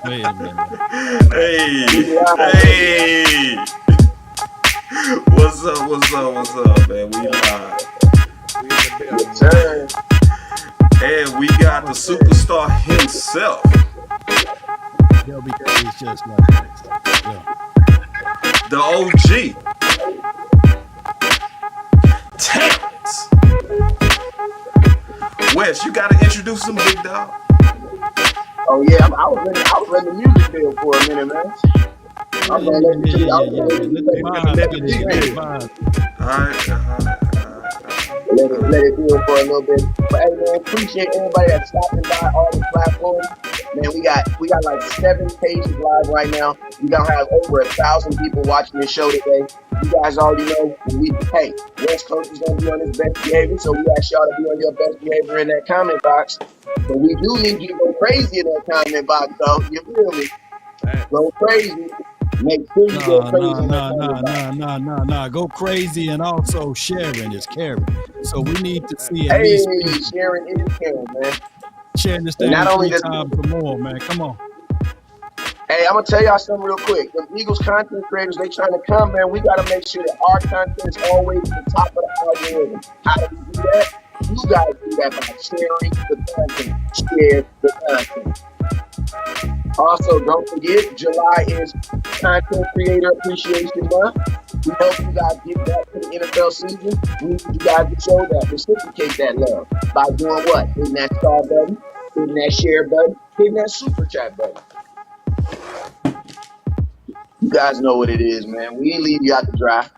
Wait a minute. Hey, hey. What's up? What's up? What's up, man? We live. We in the Yes, building, man. sir. And we got the superstar himself, LBK is just like this. Yeah. the OG, Terrance. Wes, you got to introduce him, big dog. Oh yeah, I was in the music deal for a minute, man. Yeah, I'm yeah, gonna yeah, let yeah, you. I yeah, was yeah, gonna let yeah. you Let the take We it. finna vibes let the get G in. Let the build. vibes. All right, Let it do it for a little bit. But hey man, appreciate everybody that's stopping by all the platforms. Man, we got like 7 pages live right now. We gonna have over 1,000 people watching this show today. You guys already know West Coast is gonna be on his best behavior, so we ask y'all to be on your best behavior in that comment box. But we do need you to go crazy in that comment box, though. You feel me? Go crazy. Make sure you go Nah, crazy nah, in that nah, comment nah, box. nah, nah, nah, nah. Go crazy and also sharing is caring. So we need to see at Hey, least 50 sharing is caring, man. sharing this And thing not only three does times or more, man. Come on. Hey, I'm gonna tell y'all something real quick. The Eagles content creators, they trying to come, man. We gotta make sure that our content is always at the top of the algorithm. How do we do that? You guys do that by sharing the content. Share the content. Also, don't forget, July is Content Creator Appreciation Month. We hope you guys get back to the NFL season. We need you guys to show that, reciprocate that love by doing what? Hitting that star button, hitting that share button, hitting that super chat button. You guys know what it is, man. We ain't leave you out to dry.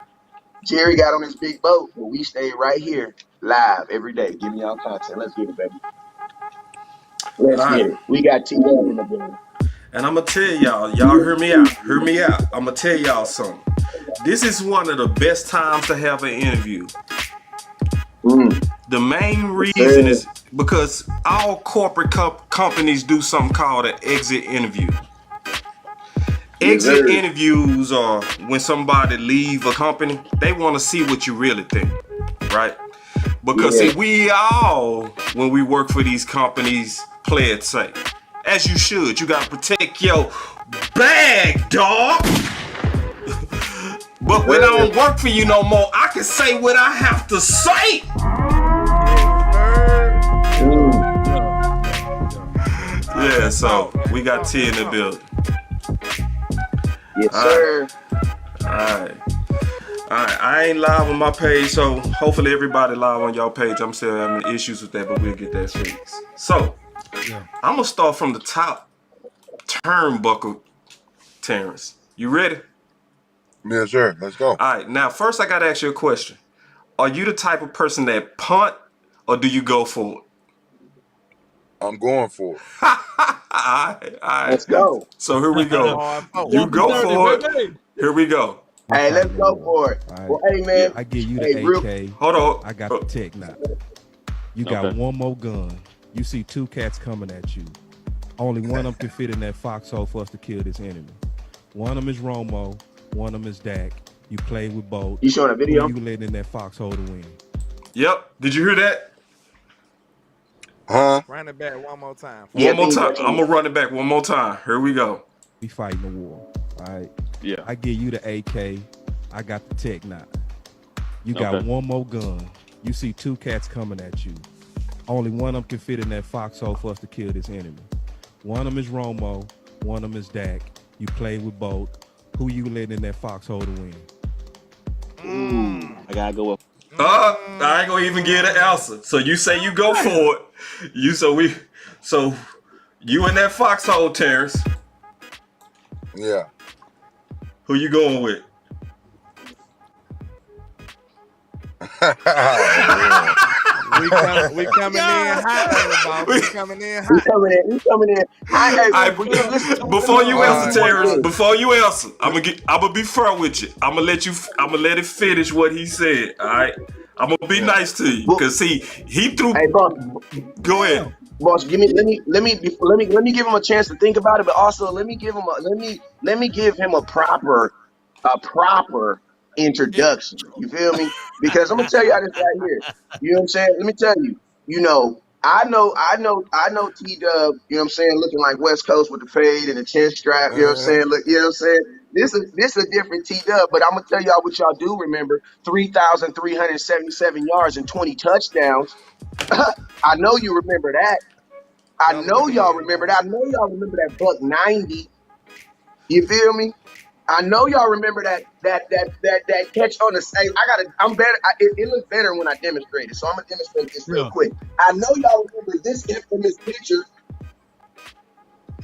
Jerry got on his big boat, but we stay right here live every day, giving y'all content. Let's get it, baby. all Let's right. get it. We got T-Love in the building. And I'm gonna tell y'all hear me out. Hear me out. I'm gonna tell y'all something. This is one of the best times to have an interview. The main Yes, reason sir. is because all corporate companies do something called an exit interview. Yes, Exit sir. interviews are when somebody leave a company, they want to see what you really think, right? Because Yeah. see, we all, when we work for these companies, play it safe. As you should. You gotta protect your bag, dog. Yes, But when I sir. don't work for you no more, I can say what I have to say. Yes, sir. Mm. Yeah, Let's so talk, man. we got T in the building. Yes, Alright, sir. alright. Alright, I ain't live on my page, so hopefully everybody live on y'all page. I'm still having issues with that, but we'll get that fixed. So, Yeah. I'm gonna start from the top turnbuckle, Terrance. You ready? Yes, sir. Let's go. Alright, now first I gotta ask you a question. Are you the type of person that punt or do you go for it? I'm going for it. Alright. Let's go. So here we Go go. hard forward. You Fourth and go 30, for it. baby. Here we go. I'm Hey, let's fighting the go war. for it. All Well, right. hey, Yeah. man. I give you Hey, the real. AK. Hold on. I got the tech now. You got Okay. one more gun. You see two cats coming at you. Only one of them can fit in that foxhole for us to kill this enemy. One of them is Romo. One of them is Dak. You play with both. You showing a Who video? you letting in that foxhole to win? Yep. Did you hear that? Huh? Run it back one more time for Yeah, One me. more me. time. I'm gonna run it back one more time. Here we go. We fighting the war. All right. Yeah. I give you the AK. I got the tech now. You got Okay. one more gun. You see two cats coming at you. Only one of them can fit in that foxhole for us to kill this enemy. One of them is Romo. One of them is Dak. You play with both. Who you letting in that foxhole to win? I gotta go up. I ain't gonna even get an answer. So you say you go for it. So you in that foxhole, Terrence. Yeah. Who you going with? Yeah. We coming in hot on the boss. We coming in We hot. coming in. We coming in. Hey, I, listen. before you Let answer, me say Terrence, this. before you answer, I'm gonna be fair with you. I'm gonna let it finish what he said. All right. I'm gonna be Yeah. nice to you, Well, cause see, he threw. hey, boss. Go ahead. Boss, let me give him a chance to think about it, but also let me give him a proper introduction. You feel me? Because I'm gonna tell you how this right here. You know what I'm saying? Let me tell you. You know, I know T Dub, you know what I'm saying, looking like West Coast with the fade and the chin strap, you know what I'm saying? Look, you know what I'm saying? This is a different T Dub, but I'm gonna tell y'all what y'all do remember. 3,377 yards and 20 touchdowns. I know you remember that. I That was know y'all then, remember man. that. I know y'all remember that buck 90. You feel me? I know y'all remember that catch on the side. I'm better. It looks better when I demonstrate it. So I'm gonna demonstrate this real Yeah. quick. I know y'all remember this infamous picture.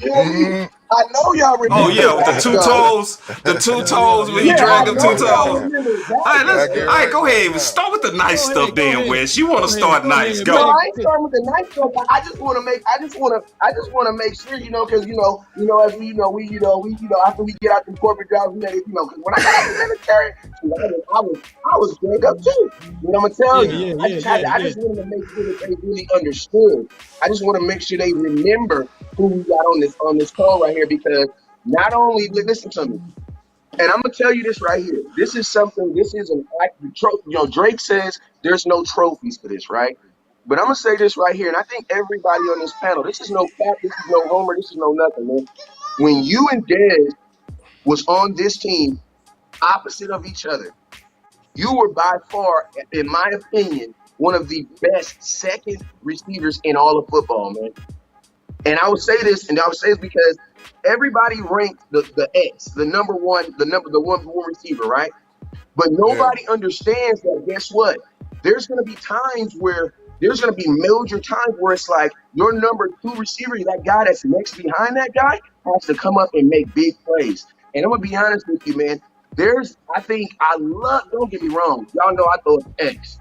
You know me? Mhm. I know y'all Oh remember yeah, with the that, two though. toes, when he Yeah, I dragged them two know y'all toes. remember that. All right, Back all it right, right go back ahead. now. Start with the nice stuff Go then, ahead. Wes. You want to start Go nice? ahead. No, Go. Make I ain't starting with the nice stuff. I just want to make sure, because as we after we get out the corporate jobs, because when I got out the military, I was straight up too. You know what I'm gonna tell you. I just wanted to make sure that they really understood. I just want to make sure they remember who we got on this call right here, because not only listen to me. And I'm gonna tell you this right here. This is something. This is an act. Drake says there's no trophies for this, right? But I'm gonna say this right here, and I think everybody on this panel. This is no cap. This is no homer. This is no nothing, man. When you and Dez was on this team, opposite of each other, you were by far, in my opinion, one of the best second receivers in all of football, man. And I would say this, because everybody ranked the X, the one receiver, right? But Yeah. nobody understands that. Guess what? There's going to be times where there's going to be major times where it's like your number two receiver, that guy that's next behind that guy, has to come up and make big plays. And I'm gonna be honest with you, man. Don't get me wrong, y'all know I thought X.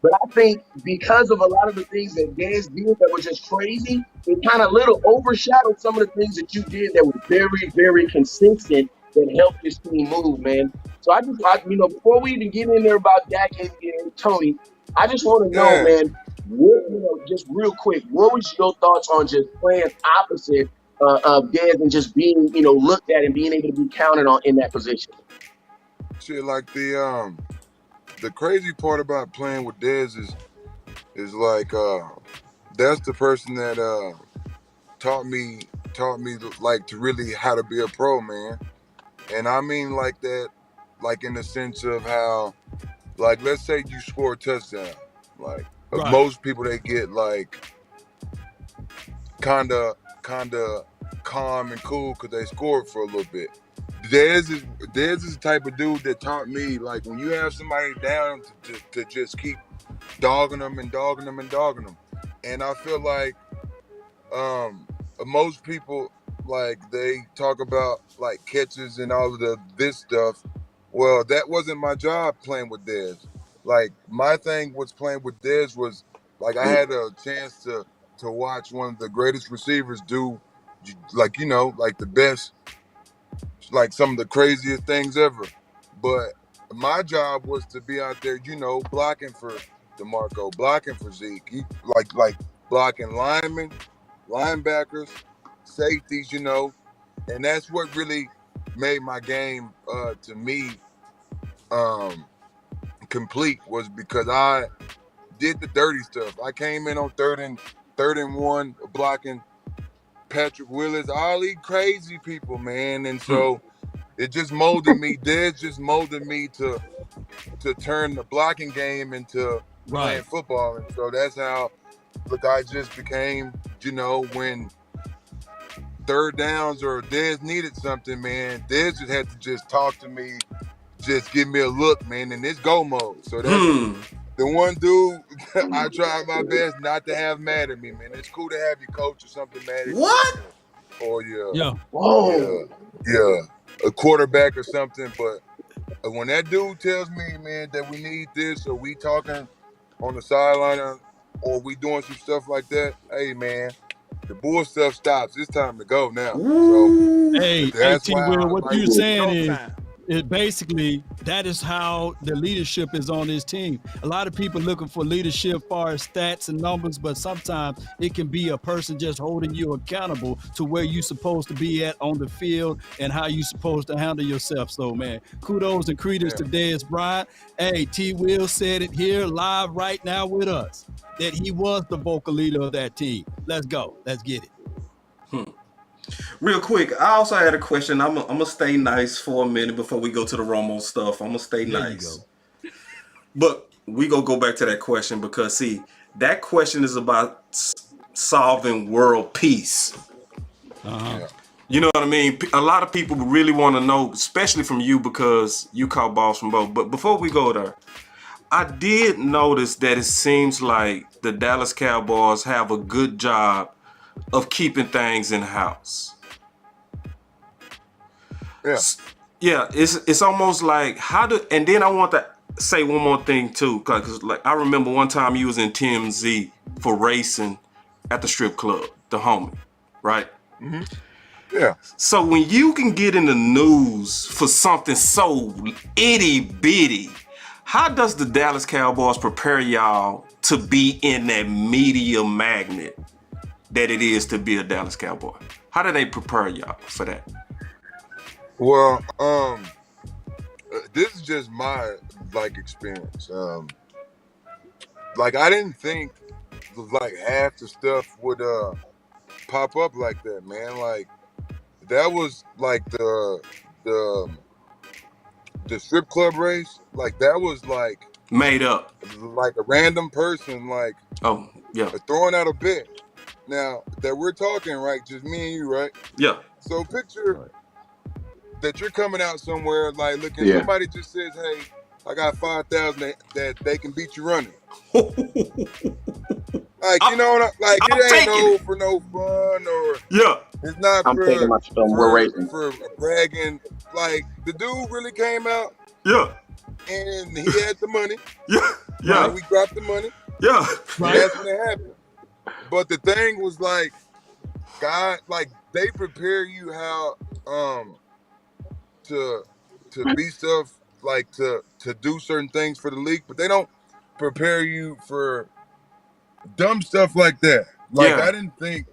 But I think because of a lot of the things that Dez did that were just crazy, it kind of little overshadowed some of the things that you did that were very, very consistent that helped this team move, man. So before we even get in there about Dak and Tony, I just want to know, Yeah. man, just real quick, what was your thoughts on just playing opposite of Dez and just being, looked at and being able to be counted on in that position? Shit, like the crazy part about playing with Dez is like that's the person that taught me like to really how to be a pro, man. And I mean like that, like in the sense of how, like, let's say you score a touchdown, like Right. most people, they get like kinda calm and cool because they scored for a little bit. Dez is the type of dude that taught me, like, when you have somebody down to just keep dogging them and dogging them and dogging them. And I feel like most people, like, they talk about like catches and all of this stuff. Well, that wasn't my job playing with Dez. Like, my thing was playing with Dez was like I had a chance to watch one of the greatest receivers do, like, like the best, like some of the craziest things ever. But my job was to be out there, blocking for DeMarco, blocking for Zeke, like blocking linemen, linebackers, safeties, and that's what really made my game to me complete, was because I did the dirty stuff. I came in on third and 1, blocking Patrick Willis, all these crazy people, man, and so it just molded me. Dez just molded me to turn the blocking game into Right. playing football, and so that's how the guy just became. When third downs or Dez needed something, man, Dez just had to just talk to me, just give me a look, man, and it's go mode. So that's the one dude I try my best not to have mad at me, man. It's cool to have your coach or something mad at you, What? or your Yeah. yeah, Whoa. yeah, a quarterback or something. But when that dude tells me, man, that we need this, or we talking on the sideline, or we doing some stuff like that, hey, man, the bull stuff stops. It's time to go now. So Hey, that's T. why Will, I what like. you saying Go is time. it basically, that is how the leadership is on this team. A lot of people looking for leadership far as stats and numbers, but sometimes it can be a person just holding you accountable to where you're supposed to be at on the field and how you're supposed to handle yourself. So, man, kudos and credence to Dez Bryant. Hey, T. Will said it here live right now with us that he was the vocal leader of that team. Let's go. Let's get it. Real quick, I also had a question. I'm gonna stay nice for a minute before we go to the Romo stuff. I'm gonna stay nice. But we gonna go back to that question because, see, that question is about solving world peace. You know what I mean? A lot of people really want to know, especially from you because you caught balls from both. But before we go there, I did notice that it seems like the Dallas Cowboys have a good job of keeping things in house. Yeah, it's almost like and then I want to say one more thing too, because like I remember one time you was in TMZ for racing at the strip club, the homie, right? Mm-hmm. Yeah. So when you can get in the news for something so itty bitty, how does the Dallas Cowboys prepare y'all to be in that media magnet that it is to be a Dallas Cowboy? How do they prepare y'all for that? Well, this is just my experience. I didn't think half the stuff would pop up like that, man. Like that was the strip club race. Like that was made up. Like a random person throwing out a bet. Now that we're talking, right, just me and you, right? Yeah. So picture that you're coming out somewhere, looking, somebody just says, hey, I got 5,000 that they can beat you running. It ain't for no fun or it's not for bragging. Like the dude really came out. Yeah. And he had the money. Yeah. Right? We dropped the money. Yeah. Right. That's when it happened. But the thing was God, they prepare you how to be stuff, to do certain things for the league, but they don't prepare you for dumb stuff like that. I didn't think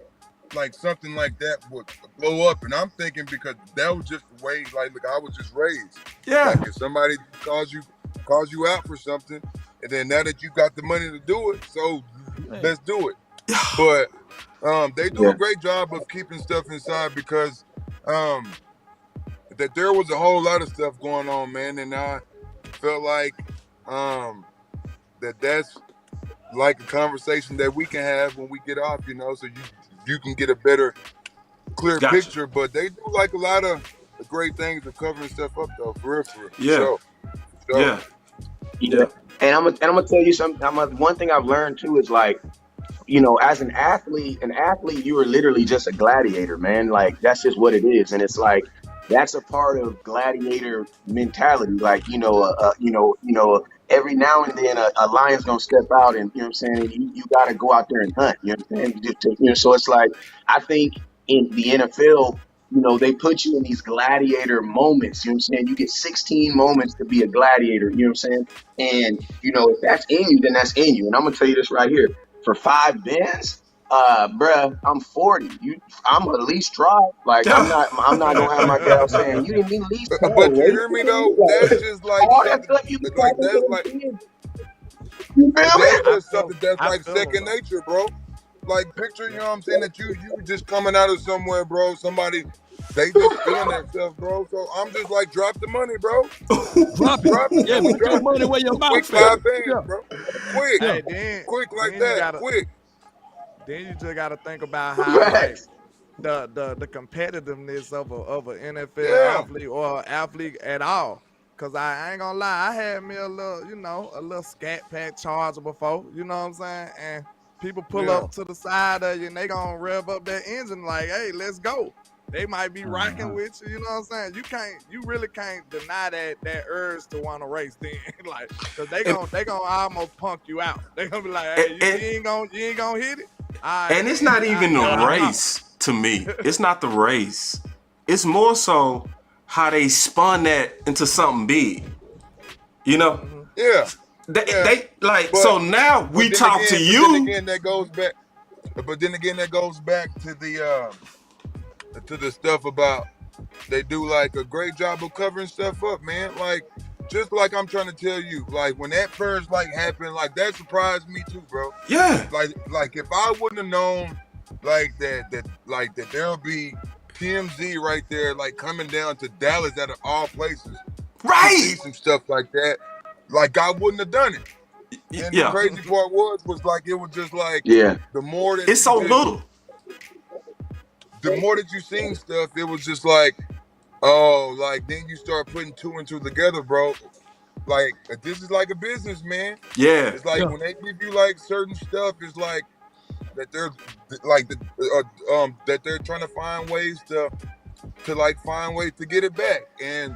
something like that would blow up, and I'm thinking because that was just the way I was just raised. Yeah. If somebody calls you out for something, and then now that you got the money to do it, so let's do it. But they do a great job of keeping stuff inside because that there was a whole lot of stuff going on, man, and I felt like that's a conversation that we can have when we get off, so you can get a better, clear picture. But they do a lot of great things of covering stuff up, though, for real. Yeah. Yeah. And I'm gonna tell you something. One thing I've learned too is as an athlete, you are literally just a gladiator, man. That's just what it is, and it's that's a part of gladiator mentality. Every now and then a lion's gonna step out, and you got to go out there and hunt. You know what I'm saying? So it's I think in the NFL, they put you in these gladiator moments. You know what I'm saying? You get 16 moments to be a gladiator. You know what I'm saying? And if that's in you, then that's in you. And I'm gonna tell you this right here: for 5 bands, bruh, I'm 40. I'm at least try. I'm not gonna have my gal saying you didn't even least try. But you hear me though? That's just all that stuff you that's something that's second nature, bro. Picture, you know what I'm saying, that you just coming out of somewhere, bro. Somebody, they just feeling themselves, bro. So I'm just drop the money, bro. Drop it. Yeah, put your money where your mouth is. Quick 5 bands, bro. Quick. Hey, quick like that. Quick. Then you just got to think about how the competitiveness of an NFL athlete or athlete at all. Cause I ain't gonna lie, I had me a little scat pack charger before, you know what I'm saying? And people pull up to the side of you and they gonna rev up that engine like, hey, let's go. They might be rocking with you, you know what I'm saying? You really can't deny that urge to want to race then. Cause they gonna almost punk you out. They gonna be like, hey, you ain't gonna hit it. Right, and it's not even the race to me. It's not the race. It's more so how they spun that into something big. You know? Yeah. They like But- so now we then talk again, to But you. then again, that goes back. But then again, that goes back to the stuff about they do like a great job of covering stuff up, man. Like just like I'm trying to tell you, like when that first like happened, like that surprised me too, bro. Yeah. Like if I wouldn't have known like that there'll be TMZ right there, like coming down to Dallas out of all places, to Right. see some stuff like that, like I wouldn't have done it. And the Yeah. crazy part was like it was just like Yeah. the more that It's so you little. the more that you seen stuff, it was just like, oh, like then you start putting two and two together, bro. Like this is like a business, man. Yeah. It's like when they give you like certain stuff, it's like that they're like that they're trying to find ways to get it back. And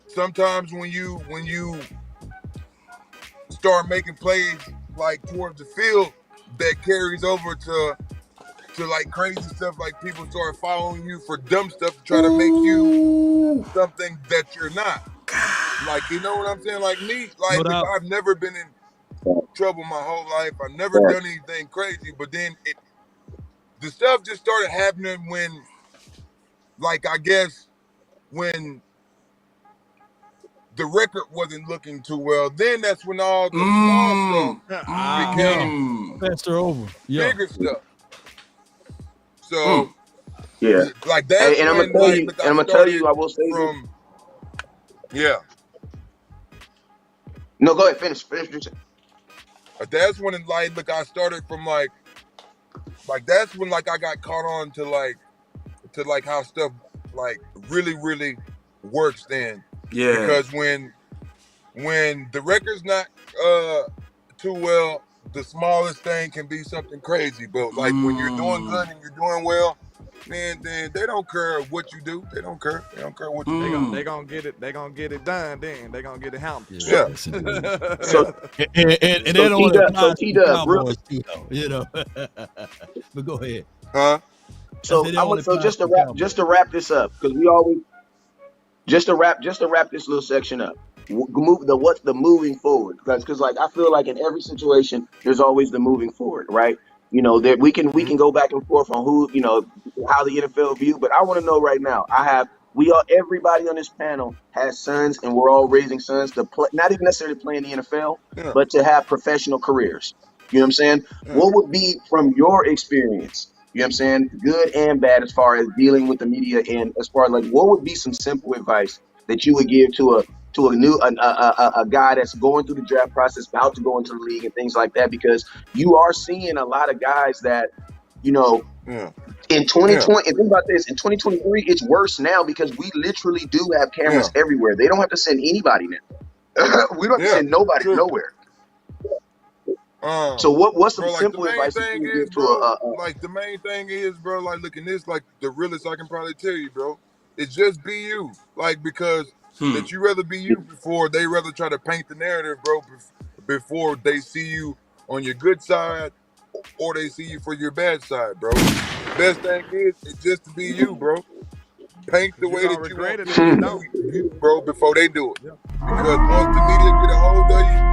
sometimes when you start making plays like towards the field, that carries over to like crazy stuff. Like people start following you for dumb stuff to try to make you something that you're not. Like, you know what I'm saying? Like me, like No doubt. I've never been in trouble my whole life. I've never done anything crazy, but then the stuff just started happening when, like, I guess when the record wasn't looking too well. Then that's when all the small stuff became Faster over. Yeah. bigger stuff. So, Yeah. like that's Hey, and I'm when, gonna tell like, you, look, and I'm gonna tell you, I will say this. from, yeah. No, go ahead. Finish. But that's when, like, look, I started from like that's when, like, I got caught on to how stuff like really, really works then. Yeah. Because when the record's not too well, the smallest thing can be something crazy. But like when you're doing good and you're doing well, man, then they don't care what you do. They don't care. They don't care what you do. They gonna get it. They gonna get it done. Then they gonna get it handled. Yeah. So And that only T-Dub, applies to T-Dub, Cowboys too, though, you know. But go ahead. Huh? So I said it only applies just to to wrap Cowboys. just to wrap this up, because we always just to wrap this little section up. What's the moving forward? Because like I feel like in every situation there's always the moving forward, right? You know, that we can go back and forth on who, you know, how the NFL view, but I want to know right now. Everybody on this panel has sons, and we're all raising sons to play, not even necessarily play in the NFL, but to have professional careers. You know what I'm saying? What would be, from your experience, you know what I'm saying, good and bad, as far as dealing with the media, and as far as like, what would be some simple advice that you would give to a guy that's going through the draft process, about to go into the league and things like that? Because you are seeing a lot of guys that, you know, in 2020, and think about this, in 2023, it's worse now because we literally do have cameras everywhere. They don't have to send anybody now. We don't have to send nobody nowhere. So what's some simple advice that you give to like the main thing is, bro, like looking this, like the realest I can probably tell you, bro, it's just be you. Like, because that you rather be you before they rather try to paint the narrative, bro, before they see you on your good side or they see you for your bad side, bro. Best thing is just to be you, bro. Paint the way that you want to do, bro, before they do it. Because once the media get a hold of you,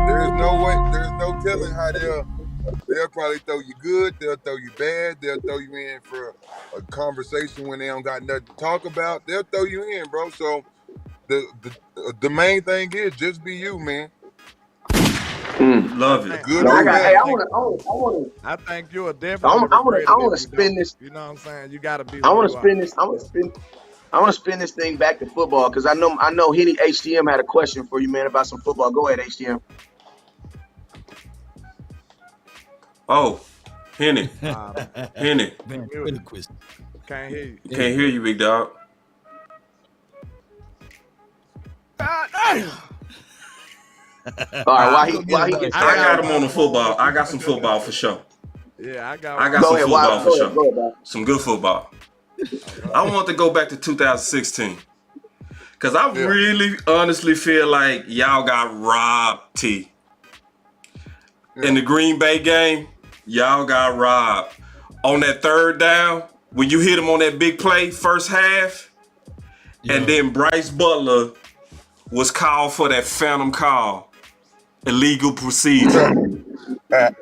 there's no telling how they'll probably throw you good, they'll throw you bad, they'll throw you in for a conversation when they don't got nothing to talk about. They'll throw you in, bro. So the main thing is just be you, man. Love it. Good or bad. I think you're definitely. I want to spin this. You know what I'm saying? You gotta be. I want to spin this. I want to spin this thing back to football, because I know Henny HTM had a question for you, man, about some football. Go ahead, HTM. Oh, Henny. Henny. Man, Quist. Can't hear you. Can't hear you, big dog. All right, while he gets I got him on the football. I got some football for sure. Yeah, I got some football for sure. Go ahead. Some good football. I want to go back to 2016. Because I really honestly feel like y'all got robbed, T. In the Green Bay game, y'all got robbed. On that third down, when you hit him on that big play, first half, and then Bryce Butler was called for that phantom call, illegal procedure. That's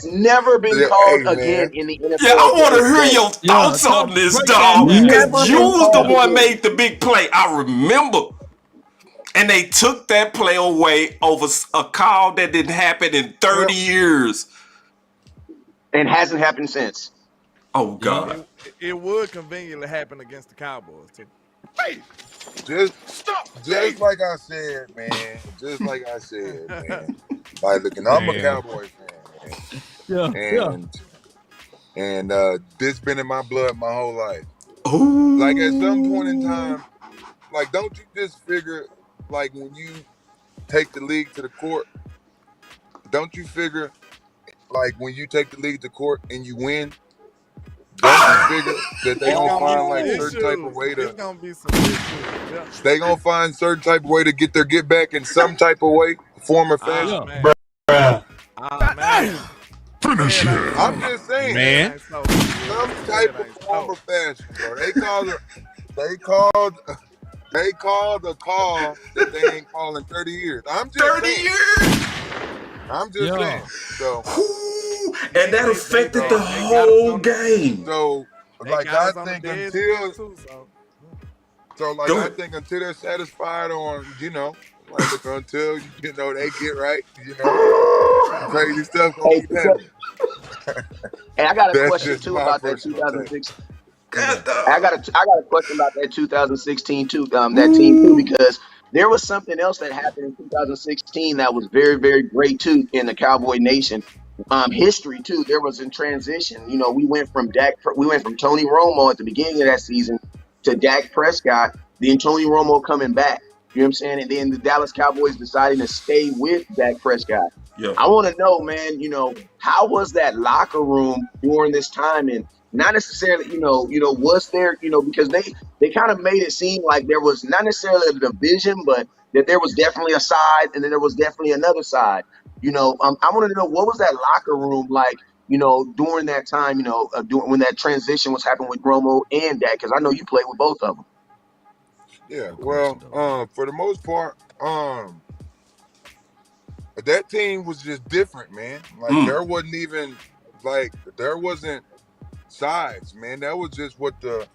never been called again in the NFL. Yeah, I want to hear your thoughts on this, dog. Because you was the one made the big play. I remember. And they took that play away over a call that didn't happen in 30 years. And hasn't happened since. Oh, God. It would conveniently happen against the Cowboys, too. Hey, just like I said, man. Like, looking, I'm a Cowboy fan, man. And this been in my blood my whole life. Ooh. Like, at some point in time, like, don't you just figure, like, when you take the league to the court, don't you figure, like, when you take the league to court and you win, don't you figure that they gonna find like certain type of way to? It's gonna be some issues. Yeah. They gonna find certain type of way to get their get back in some type of way, form or fashion. Man. Finish it. I'm just saying, man. Some type of form or fashion, bro. They called a call that they ain't called in 30 years. I'm just 30 saying. years? I'm just saying. So, and that affected the whole game. So, like, I think until I think until they're satisfied on, like, until they get right, crazy stuff gonna keep happening. And I got a question too about that 2006. I got a question about that 2016 too, that team too, because there was something else that happened in 2016 that was very, very great too in the Cowboy Nation history too. There was in transition. We went from Tony Romo at the beginning of that season to Dak Prescott, then Tony Romo coming back. You know what I'm saying? And then the Dallas Cowboys deciding to stay with Dak Prescott. Yeah. I want to know, man, how was that locker room during this time? And not necessarily, was there, because they kind of made it seem like there was not necessarily a division, but that there was definitely a side and then there was definitely another side. I wanted to know, what was that locker room like, during that time, when that transition was happening with Romo and Dak, because I know you played with both of them. Yeah, well, for the most part, that team was just different, man. Like, there wasn't sides, man. That was just what the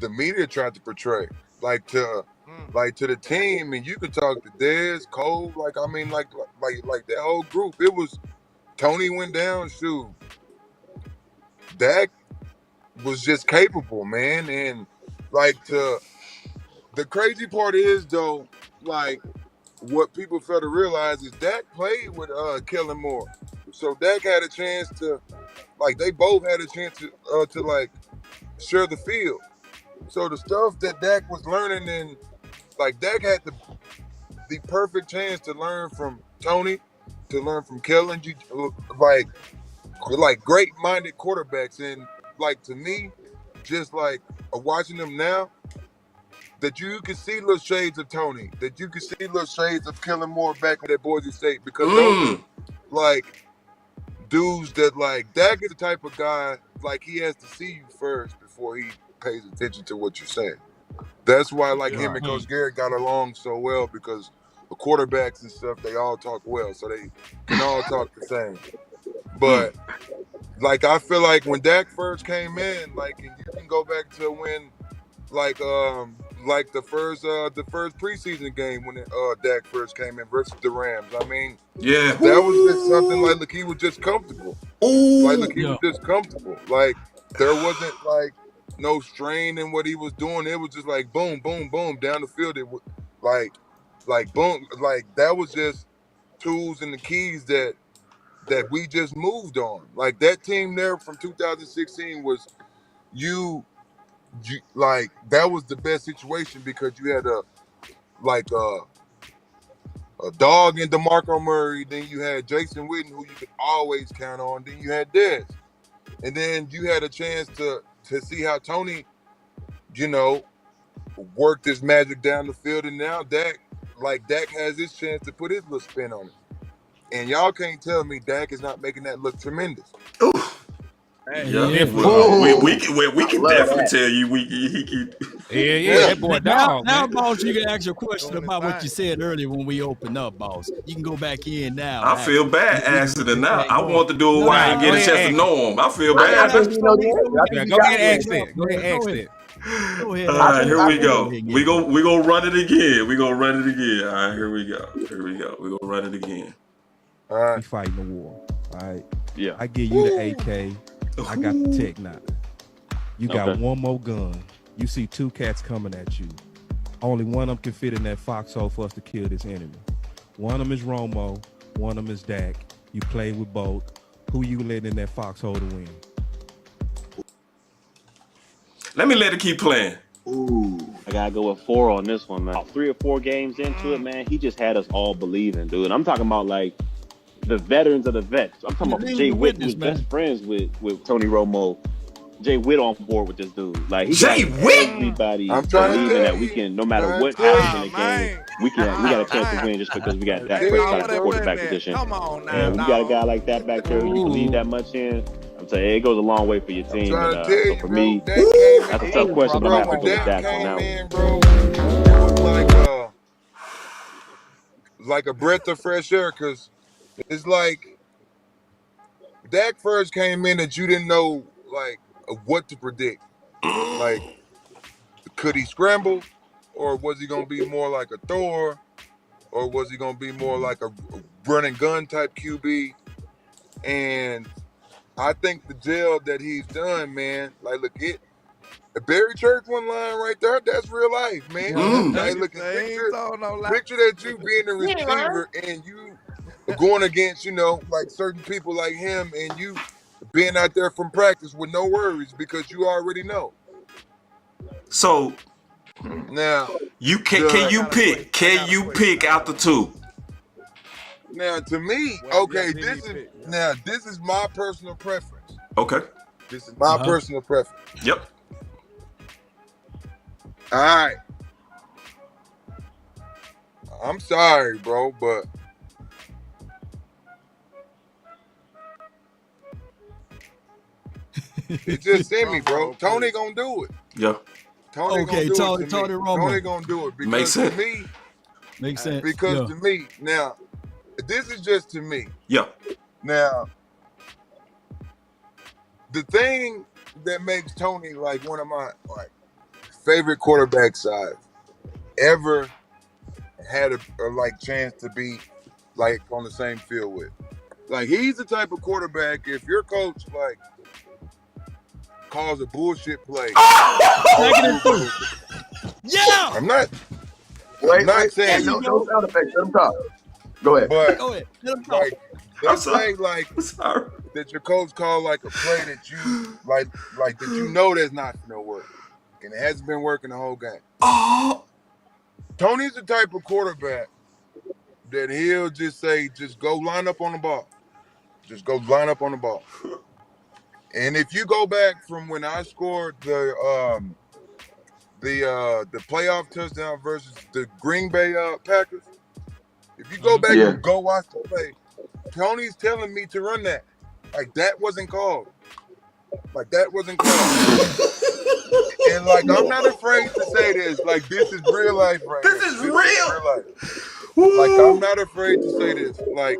media tried to portray. Like to the team, and you could talk to Dez, Cole, like that whole group. It was Tony went down, shoot. Dak was just capable, man, and the crazy part is though, like, what people fail to realize is Dak played with Kellen Moore, so Dak had a chance to, like, they both had a chance to share the field. So the stuff that Dak was learning, and like Dak had the perfect chance to learn from Tony, to learn from Kellen, like great-minded quarterbacks, and like to me, just like watching them now, that you can see little shades of Tony, that you can see little shades of Kellen Moore back at Boise State, because those are like dudes that, like, Dak is the type of guy, like, he has to see you first before he pays attention to what you're saying. That's why, like, him and Coach Garrett got along so well, because the quarterbacks and stuff, they all talk well, so they can all talk the same. But like, I feel like when Dak first came in, like, and you can go back to when, like the first preseason game when Dak first came in versus the Rams. I mean, yeah, that was just something like, look, he was just comfortable. Like, look, he was just comfortable. Like, there wasn't like no strain in what he was doing. It was just like boom, boom, boom down the field. It was like boom, like that was just tools and the keys that we just moved on. Like, that team there from 2016 was you like, that was the best situation, because you had a dog in DeMarco Murray, then you had Jason Witten, who you could always count on, then you had Dez, and then you had a chance to see how Tony, worked his magic down the field, and now Dak has his chance to put his little spin on it, and y'all can't tell me Dak is not making that look tremendous. Yeah, we can definitely tell you he can. Yeah, that boy dog, Now, man. boss, you can ask your question Doing his about what thing. you said earlier when we opened up, boss. You can go back in now. I feel bad asking it now. I want to do it while I Nah, get go a ahead, chance to ask know him. I feel I bad. think he knows the answer. I think Yeah, he go got ahead the and ask answer. that. Go ahead and ask that. Go ahead. All right, think- here I we think- go. We gonna run it again. We gonna run it again. All right, here we go. Here we go. We gonna run it again. All We right. fighting the war. All right. Yeah. I give you the AK. I got the Tech 9. You got Okay. one more gun. You see two cats coming at you. Only one of them can fit in that foxhole for us to kill this enemy. One of them is Romo. One of them is Dak. You play with both. Who you letting in that foxhole to win? Let me let it keep playing. I gotta go with 4 on this one, man. About 3 or 4 games into it, man, he just had us all believing, dude. I'm talking about like the veterans of the vets. I'm talking You about lead Jay the Witt, witness, who's man. best friends with Tony Romo. Jay Witt on board with this dude. Like he Jay got Witt? everybody I'm trying to believing tell that we you. can, no matter Trying what to tell happens in the game, we got a chance to win just because we got Dak Hey, Prescott no, at the what quarterback that? position. Come on now, And when you got a guy dog. like that back there, you believe that much in. I'm saying it goes a long way for your team. Trying And to tell so you, for bro. me, Dak came that's a in, tough question, but I'm bro. gonna have to When go with Dak Dak on came that one. in, bro, it was like a breath of fresh air, because it's like Dak first came in that you didn't know like what to predict. Like, could he scramble, or was he gonna be more like a thrower, or was he gonna be more like a run and gun type QB? And I think the jail that he's done, man, like look it. The Barry Church one line right there, that's real life, man. Like, look, They ain't told no lie. picture that you being a receiver and you going against, like certain people like him, and you being out there from practice with no worries because you already know. So Now, can you pick? Can you pick out the two? now to me, Well, okay, yeah, this is Vinny pick, yeah. now this is my personal preference. Okay. This is my personal preference. Yep. All right. I'm sorry, bro, but it just sent me, bro. Tony gonna do it. Yeah. Tony Okay, gonna do it to Tony me. Romo. Tony gonna do it because Makes sense. to me, Makes sense. because to me, now, this is just to me. Yeah. Now, the thing that makes Tony like one of my favorite quarterbacks I've ever had a chance to be like on the same field with. Like, he's the type of quarterback, if your coach like calls a bullshit play. Yeah. I'm not Wait, saying no sound effects. Let him talk. Go ahead. but Go ahead. Let him talk. like let's say like I'm sorry. that your coach called like a play that you like that you know that's not gonna work. And it hasn't been working the whole game. Oh. Tony's the type of quarterback that he'll just say, just go line up on the ball. Just go line up on the ball. And if you go back from when I scored the playoff touchdown versus the Green Bay Packers, if you go back and go watch the play, Tony's telling me to run that. Like, that wasn't called. And like, I'm not afraid to say this. Like, this is real life right This here. is real. Life. Like, I'm not afraid to say this. Like,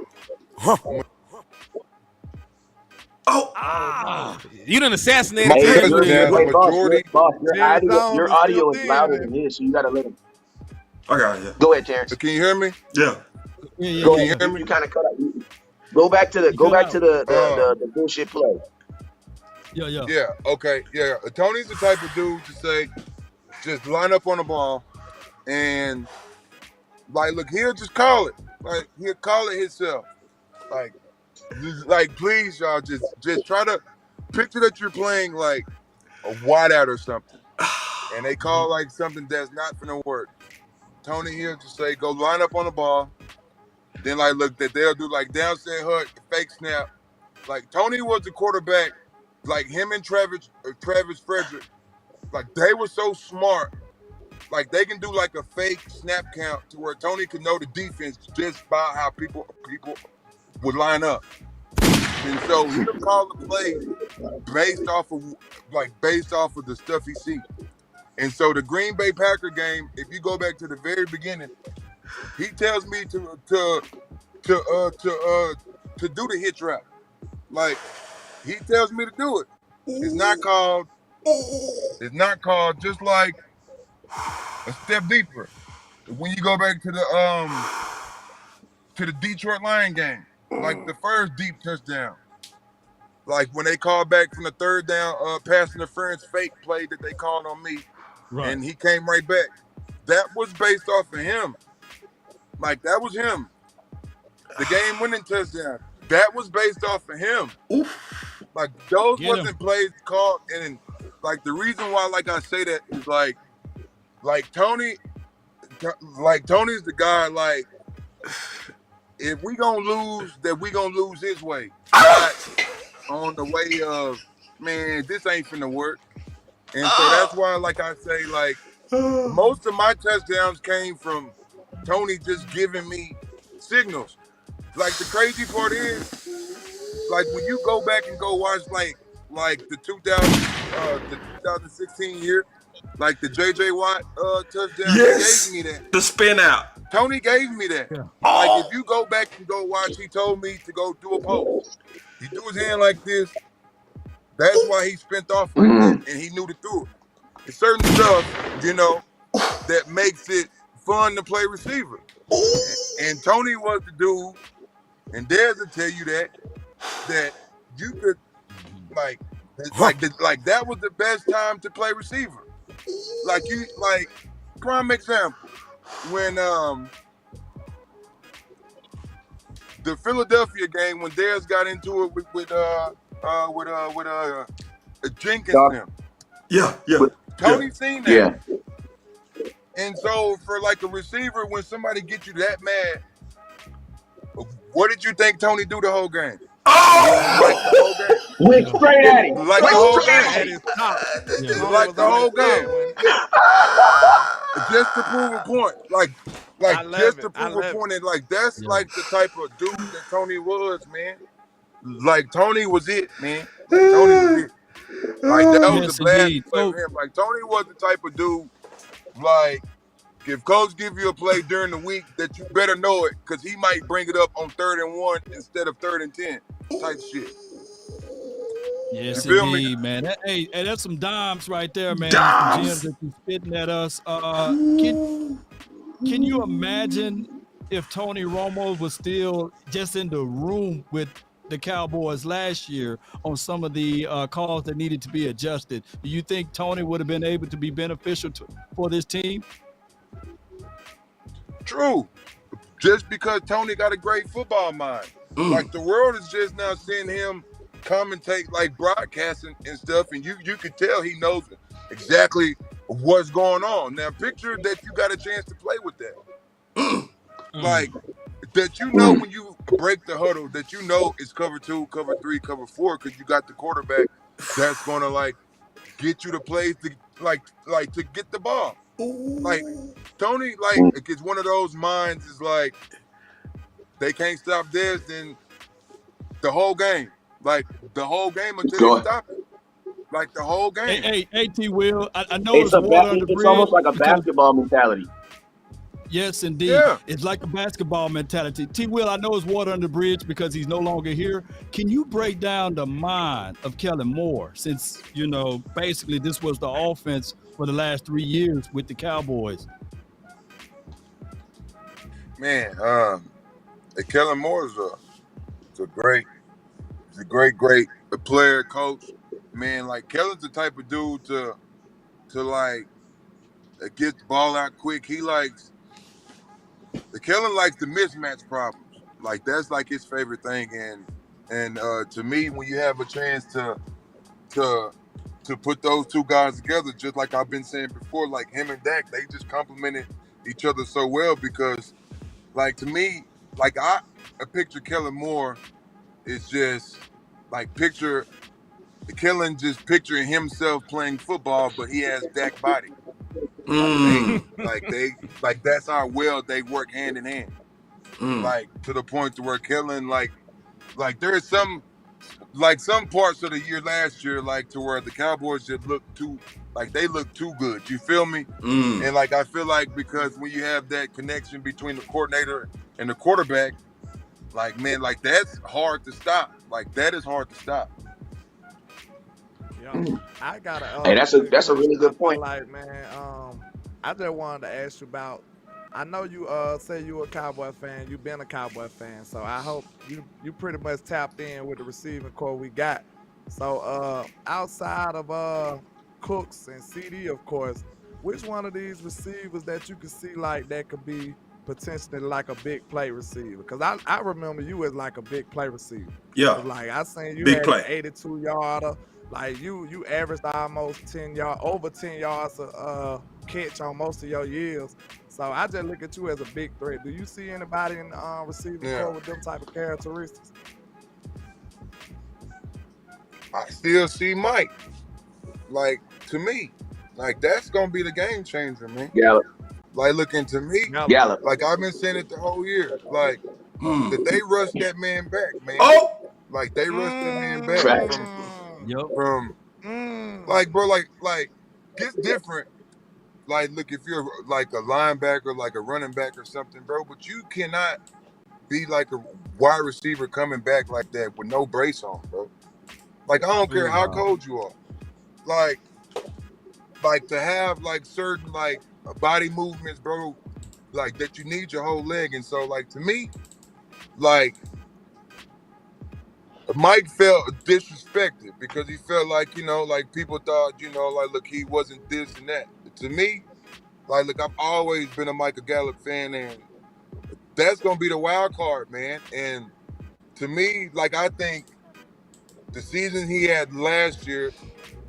You done assassinated My Hey, Terrance cousin Williams. has a majority. Your audio is louder than this, so you gotta let him. I got it. Yeah. Go ahead, Terrance. Can you hear me? Yeah. Go Can you ahead. hear me? You kind of cut out. Go back to the bullshit play. Yeah. Yeah, okay, yeah. Tony's the type of dude to say, just line up on the ball, and like, look, he'll just call it. Like, he'll call it himself. Like, please, y'all, just try to picture that you're playing like a wideout or something, and they call like something that's not gonna work. Tony he'll just say, go line up on the ball. Then like, look, that they'll do like downset hut, fake snap. Like, Tony was the quarterback. Like, him and Travis Frederick, like, they were so smart. Like, they can do like a fake snap count to where Tony could know the defense just by how people would line up. And so he'll call the play based off of the stuff he sees. And so the Green Bay Packer game, if you go back to the very beginning, he tells me to do the hitch route. Like, he tells me to do it. It's not called just like a step deeper. When you go back to the Detroit Lion game, like the first deep touchdown, like when they called back from the third down pass interference fake play that they called on me, and he came right back. That was based off of him. Like, that was him. The game-winning touchdown, that was based off of him. Oof. Like, those wasn't plays called, and like the reason why, like I say that is like Tony's the guy. Like, if we gonna lose, that we gonna lose his way, not on the way of, man, this ain't finna work. And so that's why, like I say, like most of my touchdowns came from Tony just giving me signals. Like, the crazy part is, like, when you go back and go watch like the 2016 year, like the JJ Watt touchdown, he gave me that. The spin out. Tony gave me that. Yeah. Like, if you go back and go watch, he told me to go do a post. He do his hand like this. That's why he spent off like that, and he knew to do it. It's certain stuff, you know, that makes it fun to play receiver. And Tony was the dude, and Dez will tell you that you could like that was the best time to play receiver. Like, prime example, when the Philadelphia game, when Dez got into it with Jenkins. Yeah. Tony seen that. Yeah. And so for like a receiver, when somebody gets you that mad, what did you think Tony do the whole game? Went straight at him. Like the whole game. Like the whole game. Just to prove a point. Like just to prove a point. And like, that's like the type of dude that Tony was, man. Like, Tony was it, man. Like, Tony was it. Like, that was the blast play for him. Like, Tony was the type of dude, like, if coach give you a play during the week, that you better know it, because he might bring it up on 3rd and 1 instead of 3rd and 10 type shit. Yes, indeed, man. Hey, that's some dimes right there, man. Some gems that you're spitting at us. Can you imagine if Tony Romo was still just in the room with the Cowboys last year on some of the calls that needed to be adjusted? Do you think Tony would have been able to be beneficial for this team? True. Just because Tony got a great football mind. Like, the world is just now seeing him commentate, like, broadcasting and stuff, and you can tell he knows exactly what's going on. Now, picture that you got a chance to play with that. Like, that you know when you break the huddle, that you know it's cover 2, cover 3, cover 4, because you got the quarterback that's going to, like, get you the plays to, like to get the ball. Like, Tony, like, it's one of those minds is like, they can't stop this, then the whole game. Like, the whole game until they stop it. Like, the whole game. Hey, T-Will, I know it's water under the bridge. It's almost like a basketball mentality. Yes, indeed. Yeah. It's like a basketball mentality. T-Will, I know it's water under the bridge because he's no longer here. Can you break down the mind of Kellen Moore, since, you know, basically this was the offense for the last 3 years with the Cowboys? Man, Kellen Moore is a great player, coach. Man, like, Kellen's the type of dude to like get the ball out quick. Kellen likes the mismatch problems. Like, that's like his favorite thing. And to me, when you have a chance to put those two guys together, just like I've been saying before, like him and Dak, they just complemented each other so well, because, like, to me, like, I picture Kellen Moore is just like Kellen just picturing himself playing football, but he has Dak body. Like, that's how well they work hand in hand. Like, to the point to where Kellen, like there is some like some parts of the year last year, like to where the Cowboys just looked too good. You feel me? And like I feel like because when you have that connection between the coordinator and the quarterback, like man, like that's hard to stop. Like that is hard to stop. Yeah, I got a. Hey, that's a really good point. Like, man, I just wanted to ask you about. I know you say you a Cowboy fan. You've been a Cowboy fan, so I hope you pretty much tapped in with the receiving core we got. So outside of Cooks and CD, of course, which one of these receivers that you could see like that could be potentially like a big play receiver? Because I remember you as like a big play receiver. Yeah. Like I seen you Big had play. an 82 yarder. Like you averaged almost over 10 yards a catch on most of your years. So I just look at you as a big threat. Do you see anybody in the receiving core with them type of characteristics? I still see Mike. Like to me, like that's gonna be the game changer, man. Gallup. Like looking to me, Gallup. like I've been saying it the whole year. Like that they rushed that man back, man. Oh, like they rushed that man back from like bro, like it's different. Like look, if you're like a linebacker, like a running back or something, bro, but you cannot be like a wide receiver coming back like that with no brace on, bro. Like I don't care how cold you are. Like to have like certain like body movements, bro, like that you need your whole leg. And so like to me, like Mike felt disrespected because he felt like, you know, like people thought, you know, like look, he wasn't this and that. To me, like look, I've always been a Michael Gallup fan, and that's gonna be the wild card, man. And to me, like I think the season he had last year,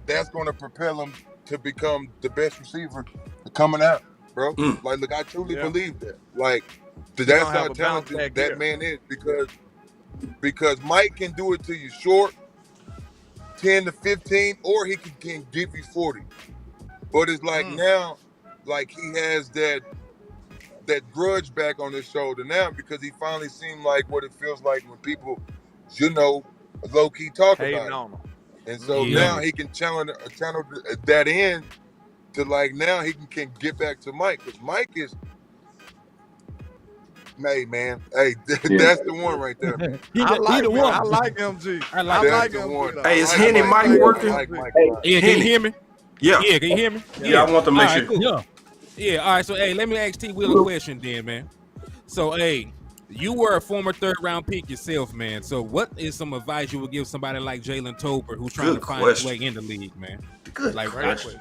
that's gonna propel him to become the best receiver coming out, bro. Like, look, I truly believe that. Like, that's how talented that man is because Mike can do it to you short, 10 to 15, or he can give you 40. But it's like now, like he has that grudge back on his shoulder now because he finally seemed like what it feels like when people, you know, low-key talk about it. And so now he can channel that in to like now he can get back to Mike. Because Mike is, hey man, hey, that's the one right there. I like MG. I like the one. Hey, is Henny Mike working? Yeah, can you hear me? Yeah. Yeah, can you hear me? Yeah, I want to make sure. Cool. Yeah, all right. So, hey, let me ask T. Will a question then, man. So, hey, you were a former third-round pick yourself, man. So, what is some advice you would give somebody like Jalen Tolbert who's trying to find his way in the league, man? Good question.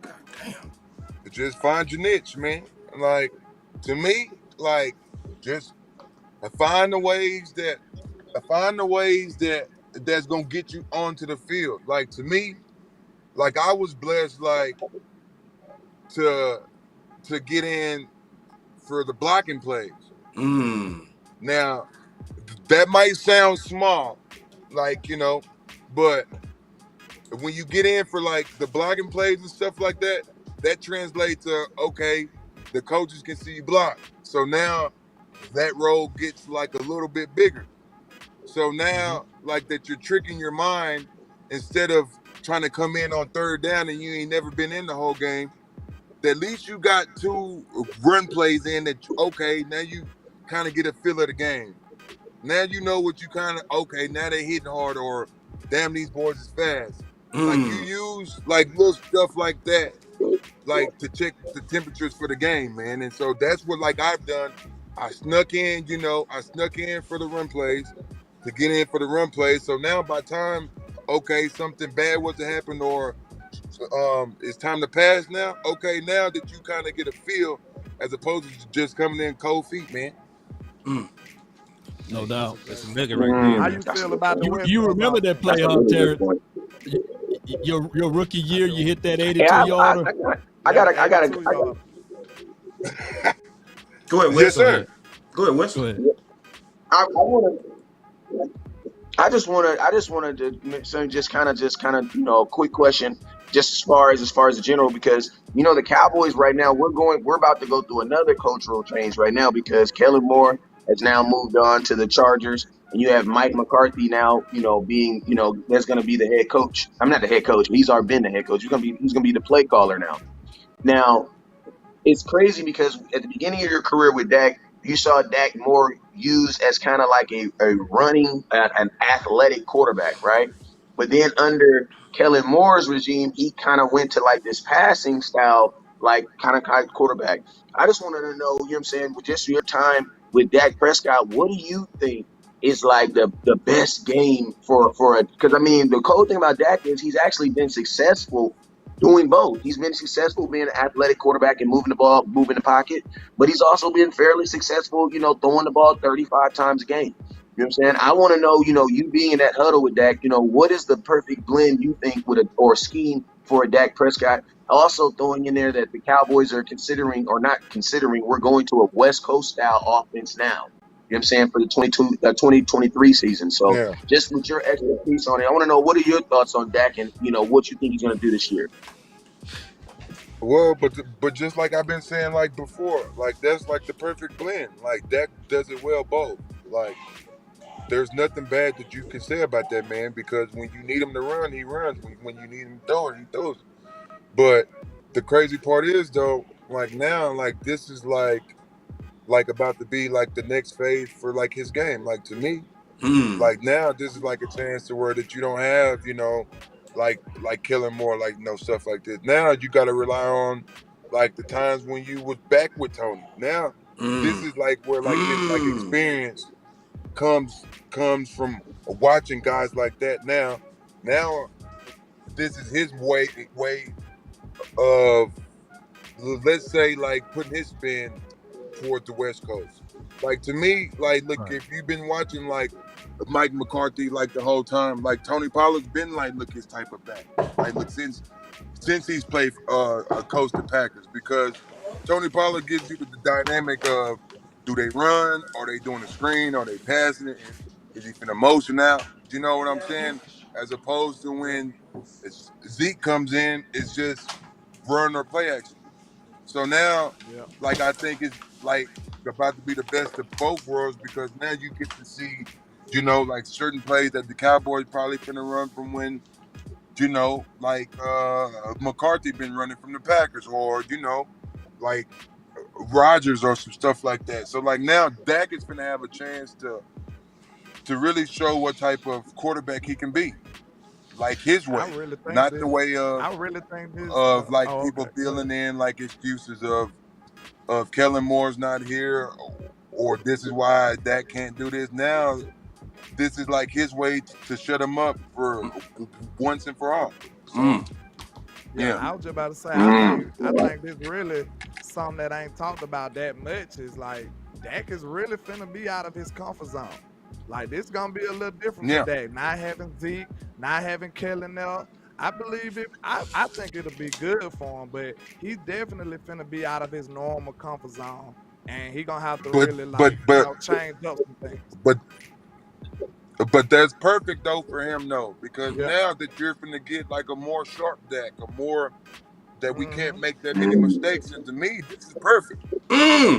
God damn. Just find your niche, man. Like, to me, like, just find the ways that's gonna get you onto the field. Like to me, like I was blessed, like to get in for the blocking plays. Now, that might sound small, like, you know, but when you get in for like the blocking plays and stuff like that, that translates to, okay, the coaches can see you block. So now that role gets like a little bit bigger. So now, like that you're tricking your mind instead of trying to come in on third down and you ain't never been in the whole game. At least you got 2 run plays in that, okay, now you kind of get a feel of the game. Now you know what you kind of, okay, now they hitting hard or damn, these boys is fast. Like you use like little stuff like that, like to check the temperatures for the game, man. And so that's what like I've done. I snuck in, you know, for the run plays to get in for the run plays. So now by time, okay, something bad was to happen or it's time to pass now. Okay, now that you kind of get a feel as opposed to just coming in cold feet, man. No doubt. That's a nigga right there. How you feel about the You remember that play, Terrance? Your rookie year, you hit that 82-yarder. I got Go ahead, Wes. Yes, sir. Go ahead, Wes. Go ahead. I just wanted to just kind of, you know, a quick question, just as far as the general, because, you know, the Cowboys right now, we're about to go through another cultural change right now because Kellen Moore has now moved on to the Chargers. and you have Mike McCarthy now, being, that's going to be the head coach. I'm not the head coach, but he's already been the head coach. He's going to be the play caller now. Now, it's crazy because at the beginning of your career with Dak, you saw Dak more used as kind of like a running, an athletic quarterback, right? But then under Kellen Moore's regime, he kind of went to like this passing style, like kind of quarterback. I just wanted to know, what I'm saying, with just your time with Dak Prescott, what do you think is like the best game for because I mean, the cool thing about Dak is he's actually been successful doing both. He's been successful being an athletic quarterback and moving the ball, moving the pocket, but he's also been fairly successful, throwing the ball 35 times a game. You know what I'm saying? I want to know, you being in that huddle with Dak, what is the perfect blend you think or scheme for a Dak Prescott? Also throwing in there that the Cowboys are considering or not considering, we're going to a West Coast style offense now. You know what I'm saying, for the 2023 season. So just with your expertise on it, I want to know, what are your thoughts on Dak and, what you think he's going to do this year? Well, but just like I've been saying like before, like that's like the perfect blend. Like Dak does it well both. Like there's nothing bad that you can say about that man, because when you need him to run, he runs. When you need him to throw it, he throws it. But the crazy part is though, like now, like this is like about to be like the next phase for like his game. Like to me, like now this is like a chance to where that you don't have, like Kellen Moore, like stuff like this. Now you got to rely on like the times when you was back with Tony. Now this is like where like his like experience comes from watching guys like that. Now this is his way of, let's say, like putting his spin towards the West Coast. Like to me, like look, if you've been watching like Mike McCarthy like the whole time, like Tony Pollard's been like look his type of back. Like look since he's played coached the Packers, because Tony Pollard gives you the dynamic of, do they run? Are they doing a screen? Are they passing it? Is he finna motion out? You know what I'm saying? As opposed to when Zeke comes in, it's just run or play action. So now, like I think it's like about to be the best of both worlds, because now you get to see, like certain plays that the Cowboys probably finna run from when, like McCarthy been running from the Packers, or like Rodgers or some stuff like that. So like now Dak is gonna have a chance to really show what type of quarterback he can be, like his way, not the way of like people filling in like excuses of Kellen Moore's not here, or this is why Dak can't do this. Now this is like his way to shut him up for once and for all. So, I was just about to say, I think this really something that ain't talked about that much is like Dak is really finna be out of his comfort zone. Like this gonna be a little different for Dak. Not having Zeke, not having Kellen there. I believe it. I think it'll be good for him, but he's definitely finna be out of his normal comfort zone, and he gonna have to really change up some things. But that's perfect though for him though, because now that you're finna get like a more sharp Dak, a more that we can't make that many mistakes. And to me, this is perfect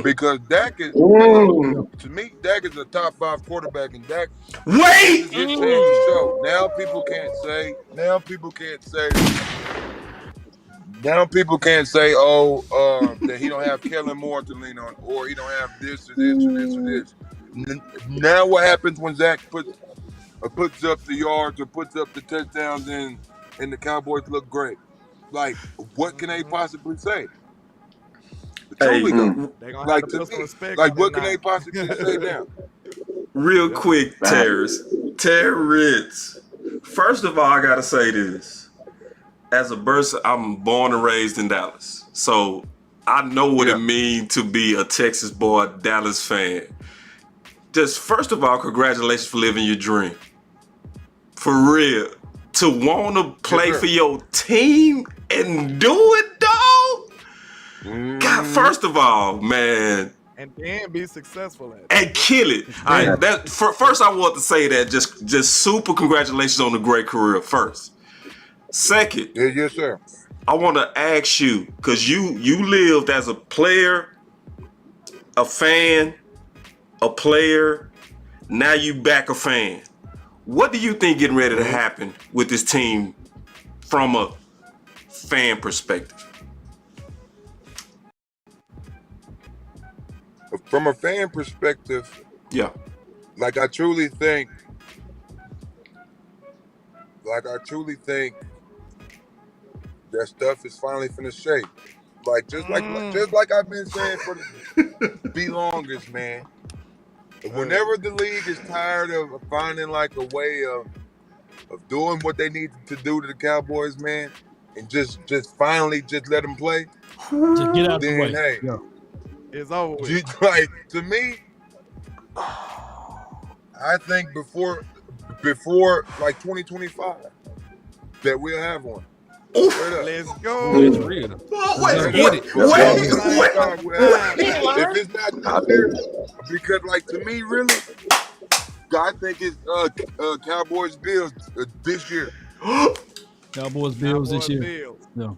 because Dak is, to me, Dak is a top 5 quarterback, and Dak is his chance to show. Now people can't say, that he don't have Kellen Moore to lean on, or he don't have this or this or this or this. Now what happens when Zach puts up the yards or puts up the touchdowns and the Cowboys look great? Like, what can they possibly say? Truly, though, like to me, like what can they possibly say now? Real quick, Terrance. First of all, I gotta say this. As a person, I'm born and raised in Dallas, so I know what it means to be a Texas boy, Dallas fan. Just first of all, congratulations for living your dream. For real. To want to play for your team and do it, dog? God, first of all, man. And then be successful at it. And kill it. All right, first, I want to say that just super congratulations on a great career first. Second, yes, sir. I want to ask you, because you lived as a player, a fan, a player. Now you back a fan. What do you think getting ready to happen with this team from a fan perspective? From a fan perspective, Yeah. like I truly think that stuff is finally finna shake. Like just like I've been saying for the longest, man. Whenever the league is tired of finding like a way of doing what they need to do to the Cowboys, man, and just finally just let them play. Just get out the way. Hey, Yeah. It's over with. like to me, I think before like 2025 that we'll have one. Let's go. It's real. If it's not this year, because like to me, really, I think it's Cowboys Bills this year. Cowboys Bills this year. Bills. Yeah.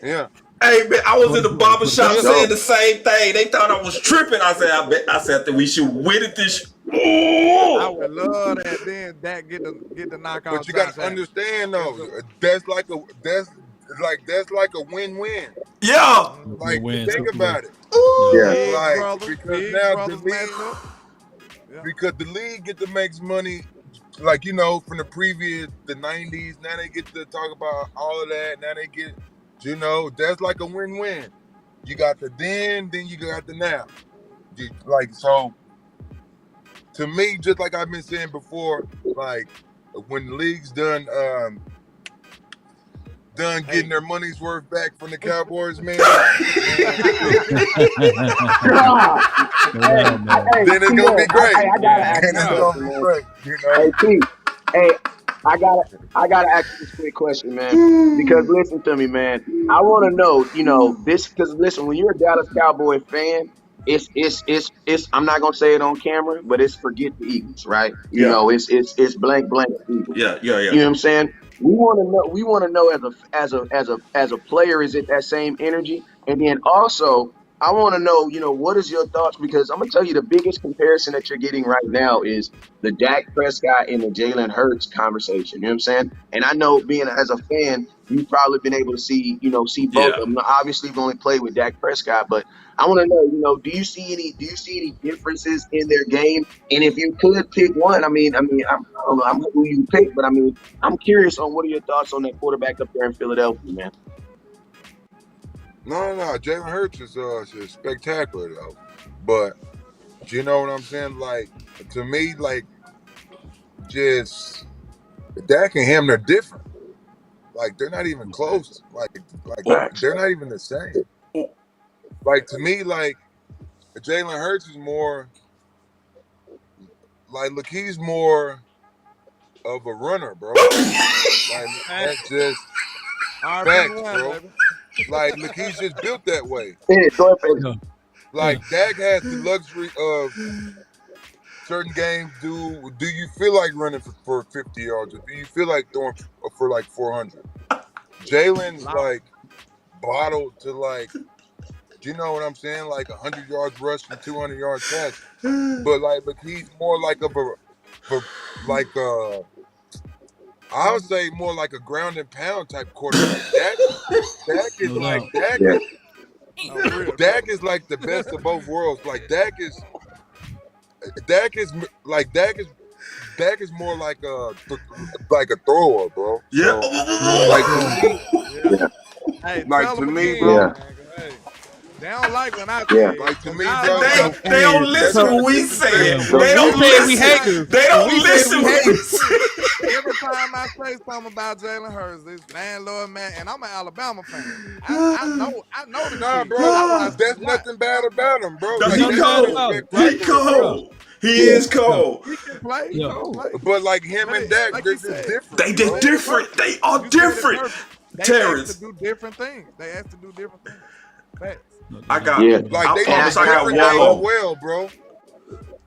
Yeah. Hey man, I was in the barbershop saying the same thing. They thought I was tripping. I said that we should win it this year. I would love that. Then that get the knockout. But you got to understand though, that's like a win-win. Yeah. Like think about it. Yeah. Like because now the league, because the league get to make money, like from the previous the 90s. Now they get to talk about all of that. Now they get, that's like a win-win. You got the then you got the now. Like so. To me, just like I've been saying before, like when the league's done getting their money's worth back from the Cowboys, man. Then it's gonna be great. I gotta ask you, I gotta ask you this quick question, man. Because listen to me, man. I want to know, this because listen, when you're a Dallas Cowboy fan, it's I'm not gonna say it on camera, but it's forget the Eagles, right? You know, it's blank Eagles. Yeah. You know what I'm saying? We want to know as a player, is it that same energy? And then also, I want to know, what is your thoughts? Because I'm gonna tell you the biggest comparison that you're getting right now is the Dak Prescott and the Jalen Hurts conversation. You know what I'm saying? And I know being as a fan, you've probably been able to see both of them. Obviously, you've only played with Dak Prescott, but I want to know, do you see any differences in their game? And if you could pick one, I don't know who you pick, but I'm curious on what are your thoughts on that quarterback up there in Philadelphia, man? No. Jalen Hurts is spectacular though, but you know what I'm saying? Like to me, like just Dak and him, they're different. Like they're not even close. Like they're not even the same. Like to me, like Jalen Hurts is more like he's more of a runner, bro. Like that's just facts, bro. Like look, he's just built that way. Like Dak has the luxury of certain games. Do you feel like running for 50 yards, or do you feel like throwing for like 400? Jalen's like bottled to like. You know what I'm saying? Like 100 yards rush and 200 yards catch. But he's more like I would say more like a ground and pound type quarterback. Dak is like the best of both worlds. Like Dak is more like a thrower, bro. Yeah. So, like to me, bro. They don't like when I like to me, bro. They don't listen when we say it. They don't listen. They don't listen when we say it. Every time I say something about Jalen Hurts, this LandLord, man, and I'm an Alabama fan. I know the Nah, bro. There's nothing bad about him, bro. He cold. He is cold. He can play. He can play. But like him and Dak, they're just different. They just different. They are different. Terrance. They asked to do different things. Facts. I got like they promise I got one more well, bro.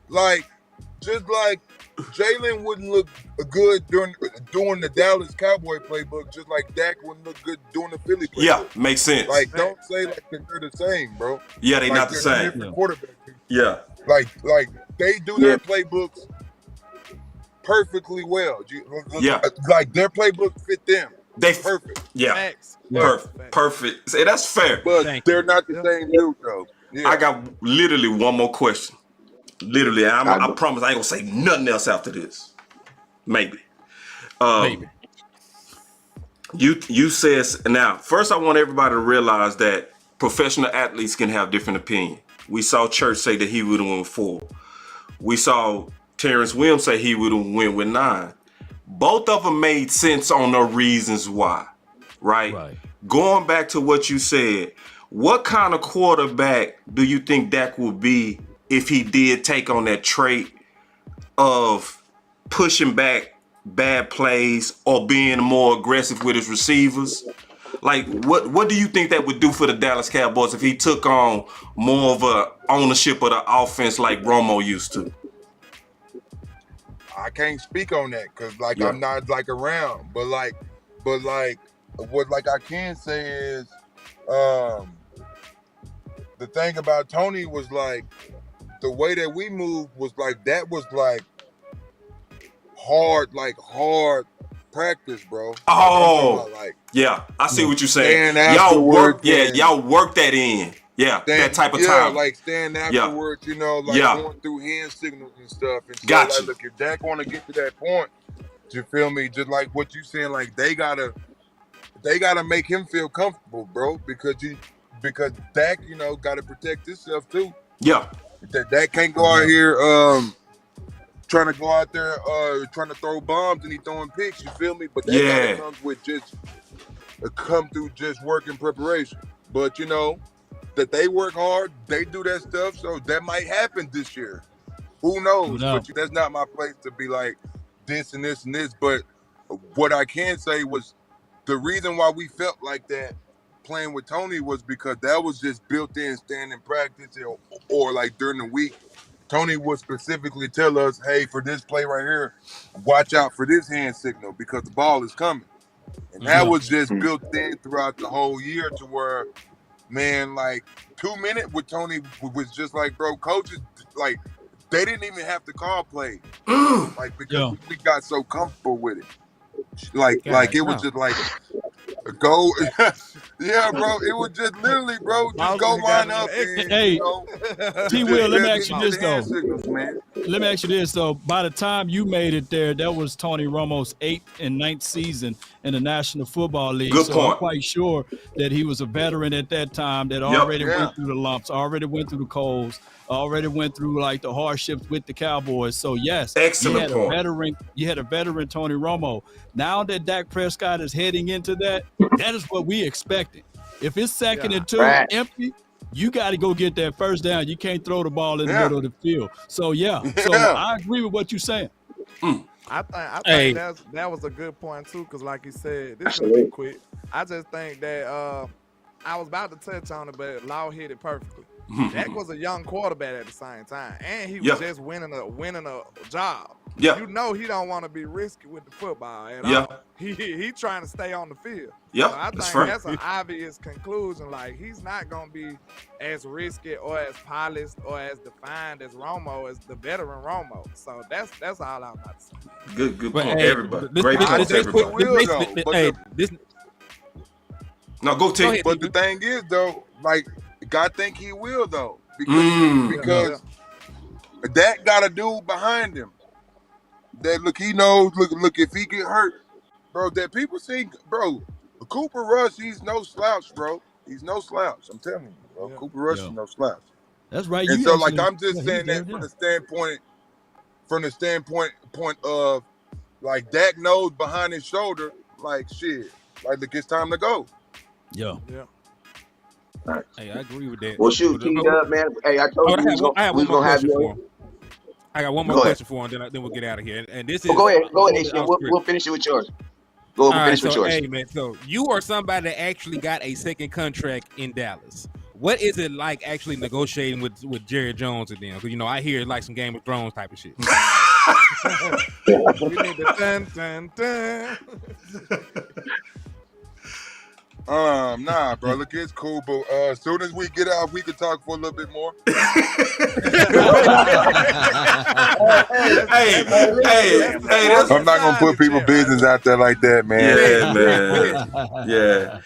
Like just like Jalen wouldn't look good doing the Dallas Cowboy playbook, just like Dak wouldn't look good doing the Philly playbook. Yeah, makes sense. Like don't say like they're the same, bro. Yeah, they like, not the same. Different quarterbacks. Yeah. Like they do their playbooks perfectly well. Yeah. Like their playbook fit them. They Perfect. Yeah. Facts. Perfect. Say that's fair. But Thank they're not the same dude though. Yeah. I got literally one more question. Literally, I I- promise I ain't gonna say nothing else after this. Maybe. Maybe. You says now. First, I want everybody to realize that professional athletes can have different opinions. We saw Church say that he would have went with 4. We saw Terrance Williams say he would have went with 9. Both of them made sense on the reasons why, right? Going back to what you said, what kind of quarterback do you think Dak would be if he did take on that trait of pushing back bad plays or being more aggressive with his receivers? Like, what do you think that would do for the Dallas Cowboys if he took on more of a ownership of the offense like Romo used to? I can't speak on that because I'm not like around. But what I can say is the thing about Tony was like the way that we moved was like that was like hard practice, bro. Oh, yeah, I see what you're saying. Y'all work that in. Yeah, that type of time. Like staying afterwards, going through hand signals and stuff. And so, Gotcha. Look, if Dak want to get to that point, you feel me? Just like what you saying, like they gotta make him feel comfortable, bro, because Dak, gotta protect himself too. Yeah. Dak can't go out here trying to go out there trying to throw bombs and he throwing picks, you feel me? But that comes with come through just work and preparation. But that they work hard, they do that stuff, so that might happen this year. Who knows? But that's not my place to be like this and this and this. But what I can say was the reason why we felt like that playing with Tony was because that was just built in standing practice or like during the week. Tony would specifically tell us, hey, for this play right here, watch out for this hand signal because the ball is coming. And that was just built in throughout the whole year to where, man, like 2 minutes with Tony was just like, bro, coaches, like, they didn't even have to call plays. Like, because we got so comfortable with it. Like it was just like, go. Yeah, bro. It was just literally, bro, just go line up. And, Hey, T-Will, let me ask you this, though. Signals, man. Let me ask you this, though. By the time you made it there, that was Tony Romo's 8th and 9th season in the National Football League. Good so point. I'm quite sure that he was a veteran at that time that already went through the lumps, already went through the coals, already went through like the hardships with the Cowboys. So yes, excellent point. You had a veteran Tony Romo. Now that Dak Prescott is heading into that is what we expected. If it's 2nd and 2 empty, you got to go get that first down. You can't throw the ball in the middle of the field. So I agree with what you're saying. I think that was a good point too, because like you said, this is gonna be quick. I just think that I was about to touch on it, but Law hit it perfectly. Dak was a young quarterback at the same time, and he was just winning a job. Yeah. He don't want to be risky with the football at all. He trying to stay on the field. Yeah, so I think that's an obvious conclusion. Like, he's not gonna be as risky or as polished or as defined as Romo, as the veteran Romo. So that's all I'm about to say. Good point, Hey, everybody. Great points, everybody. No, go take. But the thing is, though, like, God think he will, though, because that got a dude behind him. That he knows. Look, if he get hurt, bro, that people see, bro, Cooper Rush, he's no slouch, bro. He's no slouch. I'm telling you, bro. Cooper Rush is no slouch. That's right. And so, like, I'm just saying that from the standpoint of, like, Dak knows behind his shoulder, like, shit, like, look, it's time to go. Yeah. Right. Hey, I agree with that. Well, shoot, T-Dub, man. Hey, I told you I have one more question for him. I got one more question for him, then we'll get out of here. And this is. Go ahead. We'll finish it with yours. Go finish with yours. Hey, man, so you are somebody that actually got a second contract in Dallas. What is it like actually negotiating with Jerry Jones and them? Because, I hear like some Game of Thrones type of shit. We need the dun, dun, dun. Nah, bro. Look, it's cool, but as soon as we get out, we can talk for a little bit more. Hey, that's I'm not gonna put people business out there like that, man. yeah, man. Yeah.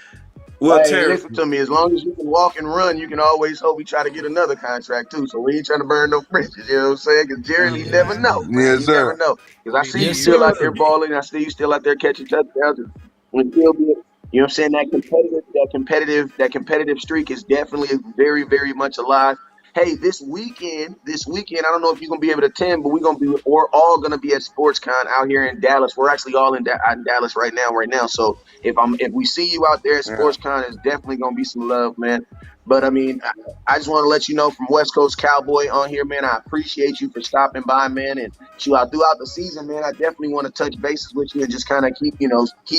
Well, Hey, Terry, listen to me. As long as you can walk and run, you can always hope we try to get another contract too. So we ain't trying to burn no bridges. You know what I'm saying? Because Jerry, you never know, man. Yes, You sir. never know. Because I see you Yes, still out there sir. balling. I see you still out there catching touchdowns. And still be, you know what I'm saying? That competitive streak is definitely very, very much alive. Hey, this weekend, I don't know if you're gonna be able to attend, but we're all gonna be at SportsCon out here in Dallas. We're actually all in Dallas right now. So if we see you out there at Yeah. SportsCon, it's definitely gonna be some love, man. But I mean, I just want to let you know from West Coast Cowboy on here, man. I appreciate you for stopping by, man. And throughout the season, man, I definitely want to touch bases with you and just kind of keep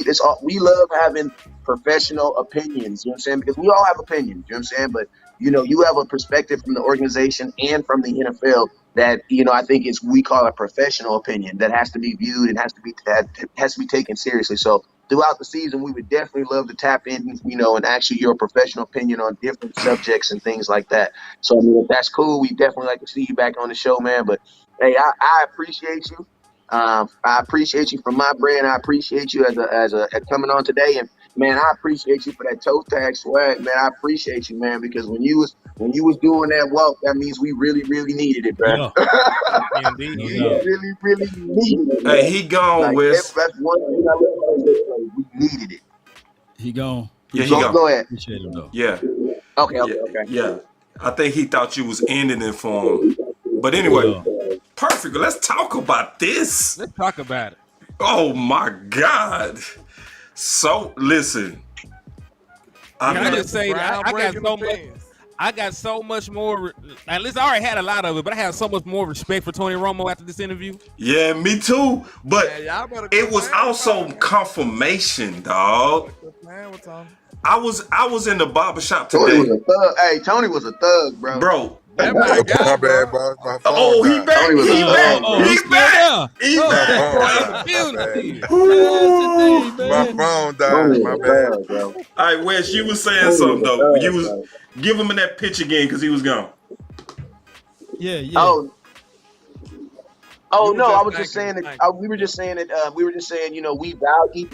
this all. We love having professional opinions, you know what I'm saying? Because we all have opinions, you know what I'm saying? But you have a perspective from the organization and from the NFL that I think we call a professional opinion that has to be viewed and has to be taken seriously. So throughout the season, we would definitely love to tap in, and actually your professional opinion on different subjects and things like that. So I mean, if that's cool, we definitely like to see you back on the show, man. But hey, I appreciate you. I appreciate you from my brand. I appreciate you as coming on today, and man, I appreciate you for that toe tag swag, man. I appreciate you, man, because when you was doing that walk, that means we really, really needed it, bro. Yeah. Indeed. No We doubt. really, really needed it. hey, Man. he gone, Like Wes. that's one thing I look at this way. We needed it. He gone. Yeah, he Go gone. ahead. Appreciate him though. Yeah. Okay. Yeah. I think he thought you was ending it for him. But anyway, Yeah. perfect. Let's talk about this. Let's talk about it. Oh my God. So listen. Can I I just say that I got Groundbreaking so much. opinions. I got so much more. At least I already had a lot of it, but I have so much more respect for Tony Romo after this interview. yeah, me too. But Man, y'all better go it was playing with also Tony, man. confirmation, dog. Quit playing with Tony. I was in the barbershop Tony was today, a thug. Hey, Tony was a thug, bro. bro. That My my guy, bad, bro. boss. My phone Oh, he died. back. Tony was a He thug, back. bro. he's He still back. there. He Oh, back. My phone died. My bad. That's the thing, My man. phone Tony died. was My a bad. thug, bro. All right, Wes, you was saying Tony something was a though. You thug, was bro. give him that pitch again because he was gone. Yeah. Oh You were no, I was just just saying thanking that him. we were just saying that we were just saying, we value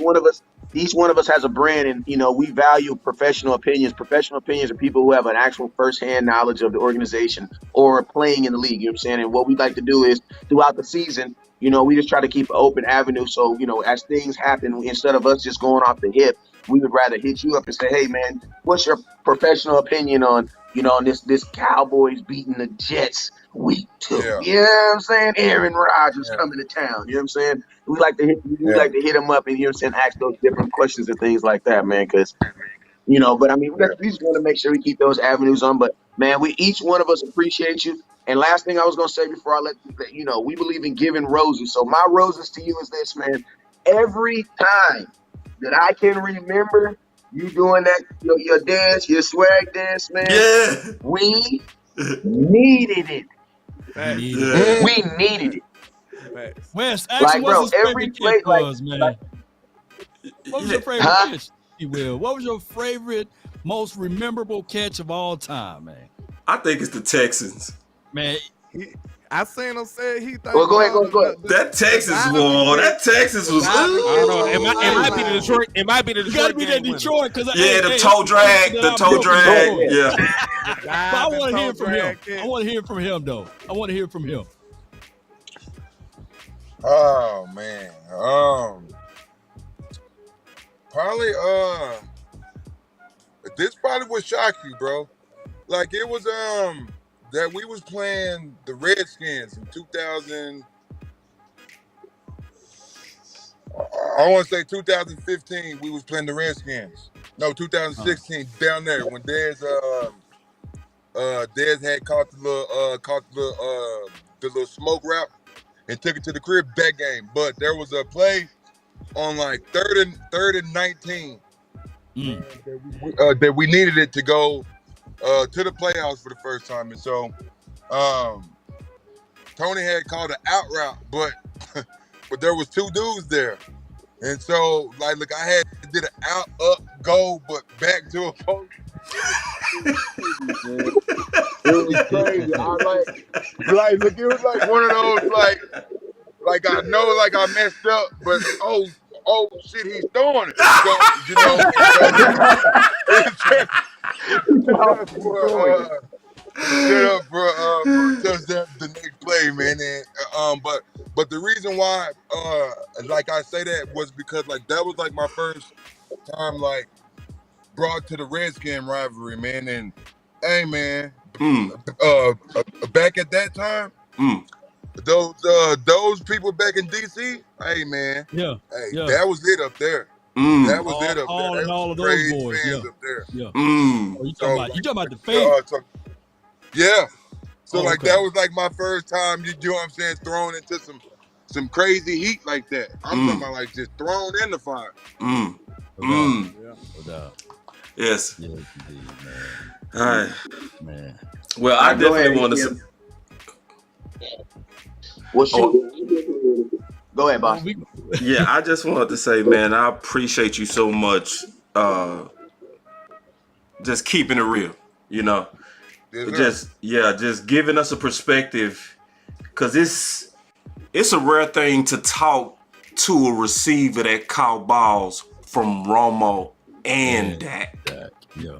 each one of us has a brand, and we value professional opinions. Professional opinions are people who have an actual firsthand knowledge of the organization or playing in the league. You know what I'm saying? And what we like to do is throughout the season, we just try to keep an open avenue. So, as things happen, instead of us just going off the hip, we would rather hit you up and say, hey man, what's your professional opinion on on this Cowboys beating the Jets week 2? Yeah. You know what I'm saying? Aaron Rodgers Yeah. coming to town. You know what I'm saying? We like to Yeah. hit him up and ask those different questions and things like that, man. Because but I mean, we just want to make sure we keep those avenues on. But man, we each one of us appreciate you. And last thing I was gonna say before I let we believe in giving roses. So my roses to you is this, man. Every time that I can remember you doing that your dance, your swag dance, man, Yeah. we needed it. Facts. Yeah. We needed it. Facts. Wes, ask Like, him bro, what's his every favorite play, catch was, man. What was your favorite Huh? catch, if you will? What was your favorite, most memorable catch of all time, man? I think it's the Texans. Man, I seen him say he thought. Well, go ahead. That Texas war. That Texas was. I don't know. Ooh. It might be the Detroit. It might be the you got to Detroit. be that game winner. Detroit because Yeah, the toe drag. The toe drag. Yeah. But I want to hear from him. I want to hear from him, though. I want to hear from him. Oh man. Probably this probably would shock you, bro. Like it was that we was playing the Redskins in 2000. I want to say 2015. We was playing the Redskins. No, 2016 down there when Dez had caught the little smoke route and took it to the crib that game. But there was a play on like third and 19 that we needed it to go to the playoffs for the first time. And so Tony had called an out route, but there was two dudes there. And so, like, look, I did an out, up, go, but back to a post. It was crazy. I like, look, it was like one of those, like I know, like I messed up, but oh shit, he's throwing it. So, you know, set up for touchdown the next play, man. And but the reason why like I say that was because like that was like my first time like brought to the Redskin rivalry, man. And hey, man, back at that time, those people back in DC, hey, man, that was it up there. That was it up there. All of those boys, fans up there. Oh, you talking about the faith? Yeah. So that was like my first time, you know what I'm saying, thrown into some crazy heat like that. I'm talking about like just thrown in the fire. Yes. Yes, indeed, man. All right. Man. Well, I definitely want to. Go ahead, boss. Yeah, I just wanted to say, man, I appreciate you so much. Just keeping it real, you know. Just giving us a perspective, because it's a rare thing to talk to a receiver that caught balls from Romo and Dak. Yeah.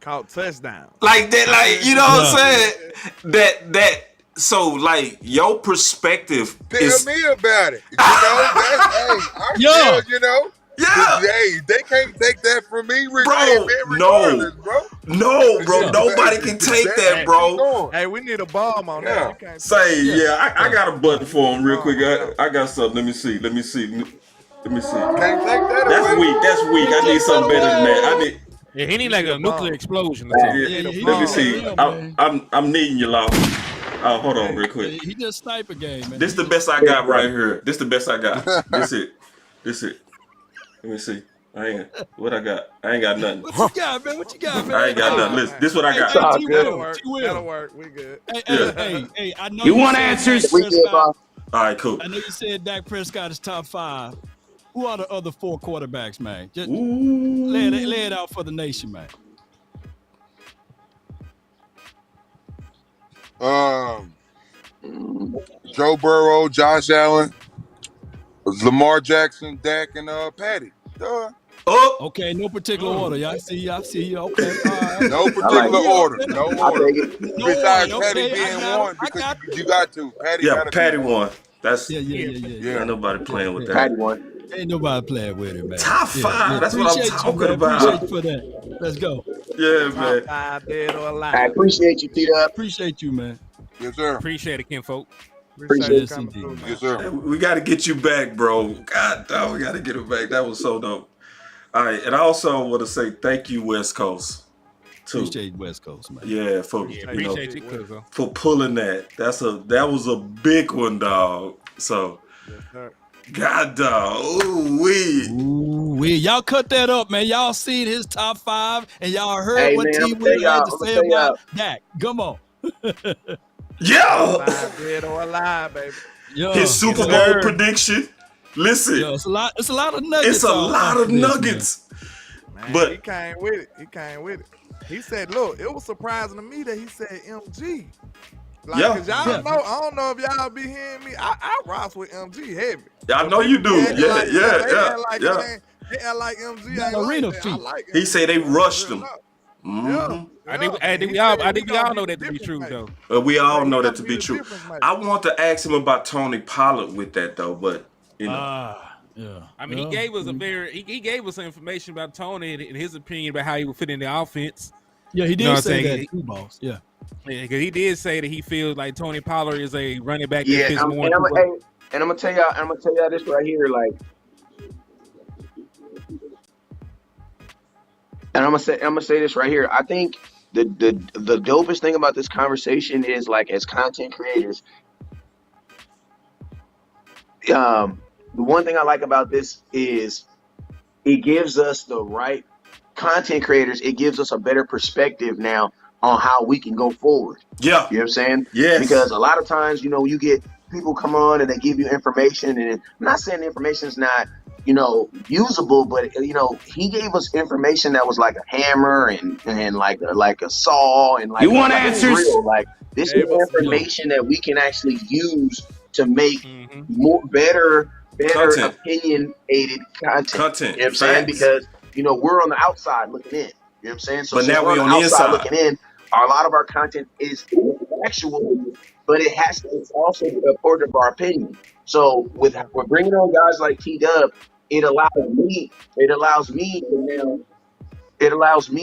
Caught touchdown. Like that, like, you know what I'm saying? That so like your perspective Tell me about it. You know, I feel, you know. Yeah. Hey, they can't take that from me, bro. Regardless, bro. No, bro. Nobody can take that, bro. Hey, we need a bomb on that. You can't I got a button for him real quick. I got something. Let me see. Can't take that That's away. weak. That's weak. I need something better than that. He need like a nuclear explosion. Let me see. I'm needing you, Law. Oh, hold on real quick. He just sniper game, man. This the best I got right here. This the best I got. This it. Let me see. What I got? I ain't got nothing. What you got, man? I ain't got nothing. Listen, this what I got. That'll work. We good. Hey, I know you want answers? All right, cool. I know you said Dak Prescott is top 5. Who are the other 4 quarterbacks, man? Just lay it out for the nation, man. Joe Burrow, Josh Allen, Lamar Jackson, Dak, and Patty. Okay, no particular order. Y'all see you. Okay. All right. No particular order. No order. Besides one. Patty Okay, being one, because you got to. Patty won. That's yeah. Ain't nobody playing with that. Patty won. Ain't nobody playing with it, man. Top 5. That's what I'm talking about. Appreciate you for that. Let's go. Yeah, man. I appreciate you, Peter. Appreciate you, man. Yes, sir. Appreciate it, kinfolk. Appreciate it, indeed. Yes, sir. Hey, we got to get you back, bro. God damn, we got to get him back. That was so dope. All right, and I also want to say thank you, West Coast. Too. Appreciate West Coast, man. Yeah, for for pulling that. That was a big one, dog. So, God, dog. Ooh wee. Y'all cut that up, man. Y'all seen his top 5, and y'all heard what T. Willie had to say about Dak. Come on. Dead or alive, baby. His Super Bowl prediction. Listen, it's a lot of nuggets. It's a lot of nuggets. Man, but he came with it. He said, "Look, it was surprising to me that he said MG." Like, cause y'all know, I don't know if y'all be hearing me. I rock with MG heavy. I know you do. They Yeah. like MG ain't arena like feet. like he said they rushed him. I think we all know that to be true, though. We all know that to be true. I want to ask him about Tony Pollard with that though, but you know. I mean, he gave us he gave us some information about Tony and his opinion about how he would fit in the offense. Yeah, he did say that too, boss. Yeah, because he did say that he feels like Tony Pollard is a running back. Yeah, and I'm gonna tell y'all this right here, like, and I'm gonna say this right here. I think the dopest thing about this conversation is, like, as content creators, the one thing I like about this is it gives us the right content creators. It gives us a better perspective now on how we can go forward. Yeah. You know what I'm saying? Yes. Because a lot of times, you know, you get people come on and they give you information, and I'm not saying the information is not usable, but he gave us information that was like a hammer and like a saw and like You want like answers? real. Like this is information that we can actually use to make better Content. opinionated content. You know what I'm saying? Facts. Because we're on the outside looking in. You know what I'm saying? So But since now we're we on on the the outside inside. looking in, a lot of our content is factual, but it's also a part of our opinion. So we're bringing on guys like T-Dub, it allows me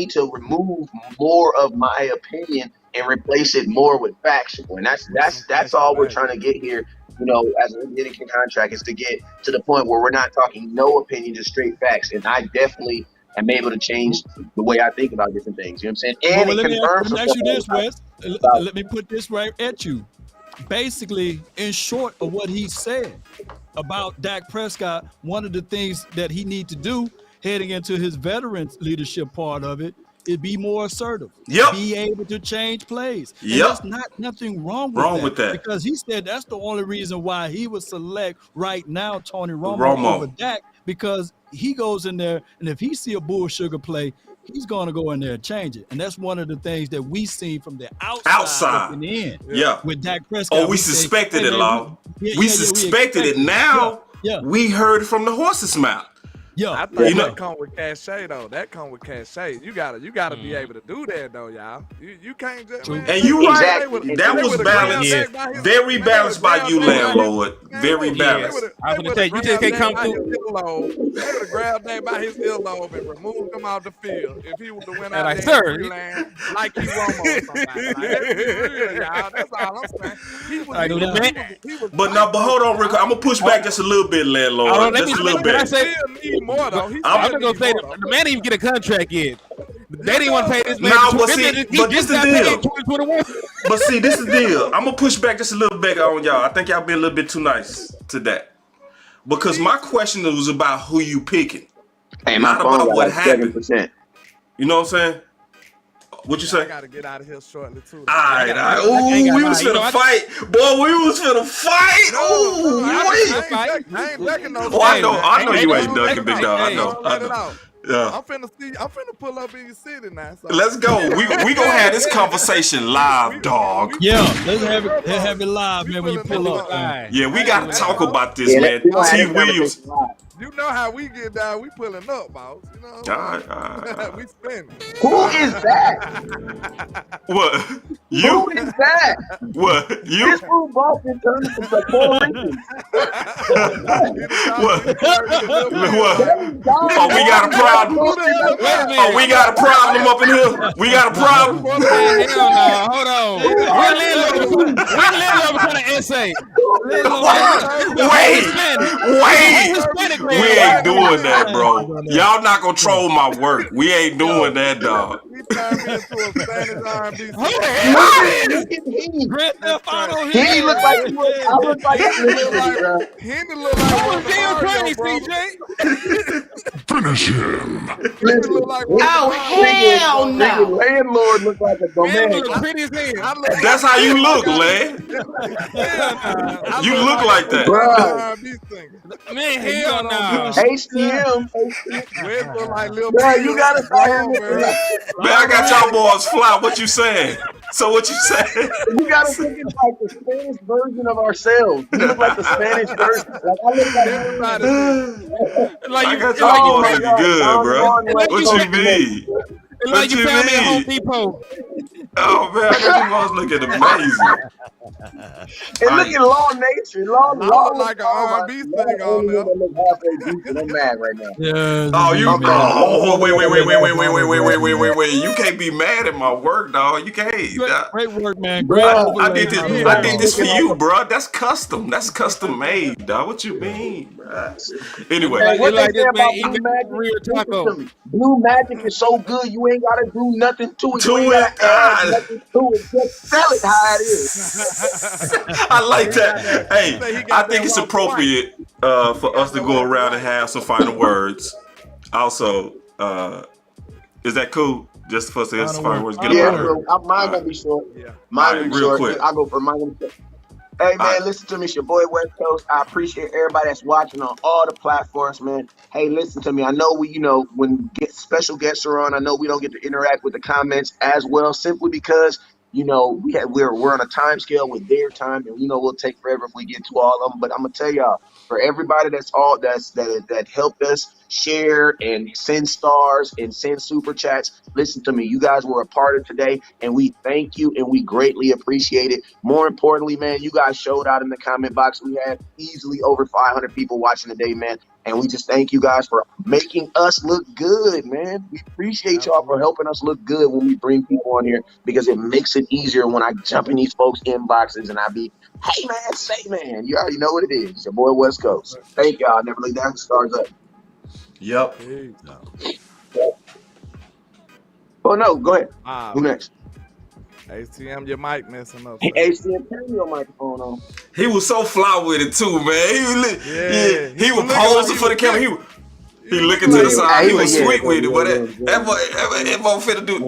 to remove more of my opinion and replace it more with factual. And that's all we're trying to get here, as a Dominican contract, is to get to the point where we're not talking no opinion, just straight facts. And I definitely am able to change the way I think about different things. You know what I'm saying? And Well, it confirms. let me ask you this, Wes. Let me put this right at you. Basically, in short of what he said about Dak Prescott, one of the things that he need to do heading into his veterans leadership part of it is be more assertive. Yep. Be able to change plays. And Yep. there's nothing wrong with that. that. Because he said that's the only reason why he would select right now Tony Romo over Dak, because he goes in there and if he see a bull sugar play, he's going to go in there and change it. And that's one of the things that we seen from the outside looking in. Yeah. With Dak Prescott. Oh, we suspected it, Law. We suspected it. Now we heard from the horse's mouth. Yeah. I think that come with cachet though. That come with cachet. You gotta be able to do that though, y'all. You can't just. And you right. That was balanced. Very balanced by you, landlord. Very balanced. I was gonna say you just can't come through. They would have grabbed that by his earlobe and removed him off the field if he would have went out Like, there sir. and land like he Romo or somebody. Like, let's be real, y'all. That's all I'm saying. He was But hold on, Rick. I'm gonna push back just a little bit, landlord. Just a little bit. more though. I'm just gonna say the man didn't even get a contract yet. They didn't want to pay this man. But this the deal. 2021. But see, this is the deal. I'm gonna push back just a little bit on y'all. I think y'all been a little bit too nice to that. Because my question was about who you picking, not about what happened. 7%. You know what I'm saying? What you say? I gotta get out of here shortly too. All right. Ooh, we was finna fight. Boy, we was finna fight. Ooh, I ain't ducking no. I know you ain't ducking, big dog. I know. Yeah. I'm finna pull up in your city now. So. Let's go. We gonna have this conversation live, dog. Yeah, let's have it live, man, when you pull up. Yeah, we gotta talk about this, man. T. Williams. You know how we get down. We pulling up, boss. You know. All right. We spinning. Who is that? What? You? Who is that? What? You? This fool Boston turned into the Puerto Rican. What? Oh, we got a problem. Oh, we got a problem up in here. We got a problem. Hell no. Hold on. When landlord was trying to essay. Wait. We ain't doing that, bro. Y'all not gonna troll my work. We ain't doing that, dog. He turned me into a Spanish R&B singer. He looked like he was. I look like Henny look like Mario, CJ. Finish him. hell no! Landlord looked like a Man, domain. look pretty as hell. That's how you look, Lad. You look like that. Bruh. Man, hell no. HTM. Look like Lil Bruh, you gotta start man. Man, I got y'all boys fly. What you saying? So what you saying? You gotta think it's like the Spanish version of ourselves. You look like the Spanish version. Like I look like. I got y'all boys looking good, bro. What you mean? Like you found me at Home Depot. Oh man, I got you boys looking amazing. And look at Law Nature. Law look like an R&B singer on there. I'm mad right now. Yeah. Oh, you. Oh, wait. You can't be mad at my work, dog. You can't. Great work, man. I did this for you, bro. That's custom. That's custom made, dog. What you mean, bro? Anyway, What they like say this, about man, Blue Magic? real taco. Blue Magic is so good, you ain't gotta do nothing to it. To You ain't it, gotta add nothing to it. Just sell it how it is. I like that. Hey, I think it's appropriate for us to go around and have some final words. Also, is that cool? Just for us to have some final words. Get Yeah, up out of here. mine gonna be short. Mine gonna be real short. quick. I'll go for mine. Hey All right. man, listen to me. It's your boy West Coast. I appreciate everybody that's watching on all the platforms, man. Hey, listen to me. I know when special guests are on, I know we don't get to interact with the comments as well, simply because we're on a time scale with their time, and we'll take forever if we get to all of them. But I'm gonna tell y'all, for everybody that helped us share and send stars and send super chats, listen to me. You guys were a part of today, and we thank you and we greatly appreciate it. More importantly, man, you guys showed out in the comment box. We had easily over 500 people watching today, man. And we just thank you guys for making us look good, man. We appreciate y'all for helping us look good when we bring people on here, because it makes it easier when I jump in these folks' inboxes and I be, hey, man, say, man. You already know what it is. It's your boy West Coast. Thank y'all. Never lay down. Stars up. Yep. Oh, no. Go ahead. Ah, Who next? ATM, your mic messing up. Hey, Son. ACM, turn your microphone on. He was so fly with it too, man. He was looking posing like for the camera. He looking to the side. He was sweet with it. But that boy finna do.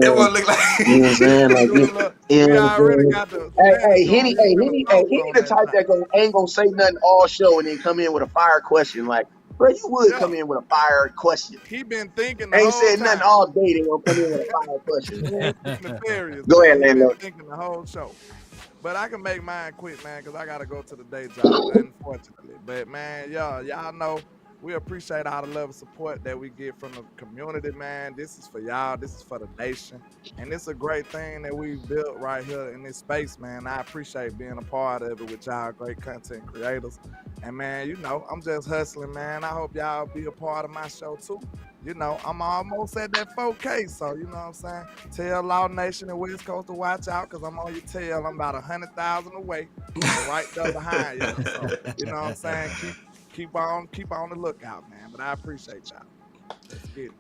That boy look like. You know what I'm saying? Like, We already got the. Hey, Henny the type that ain't gonna say nothing all show and then come in with a fire question. Like, bro, you would come in with a fire question. He been thinking the Ain't whole said time. nothing all day. They gonna come in with a fire question. Nefarious. Go ahead, He been LandLord. thinking the whole show. But I can make mine quick, man, because I gotta go to the day job, unfortunately. But man, y'all know we appreciate all the love and support that we get from the community, man. This is for y'all. This is for the nation. And it's a great thing that we built right here in this space, man. I appreciate being a part of it with y'all great content creators. And man, I'm just hustling, man. I hope y'all be a part of my show too. I'm almost at that 4K, so you know what I'm saying? Tell Law Nation and West Coast to watch out, because I'm on your tail. I'm about 100,000 away, right there behind y'all. So, you know what I'm saying? Keep on the lookout, man. But I appreciate y'all. Let's get it.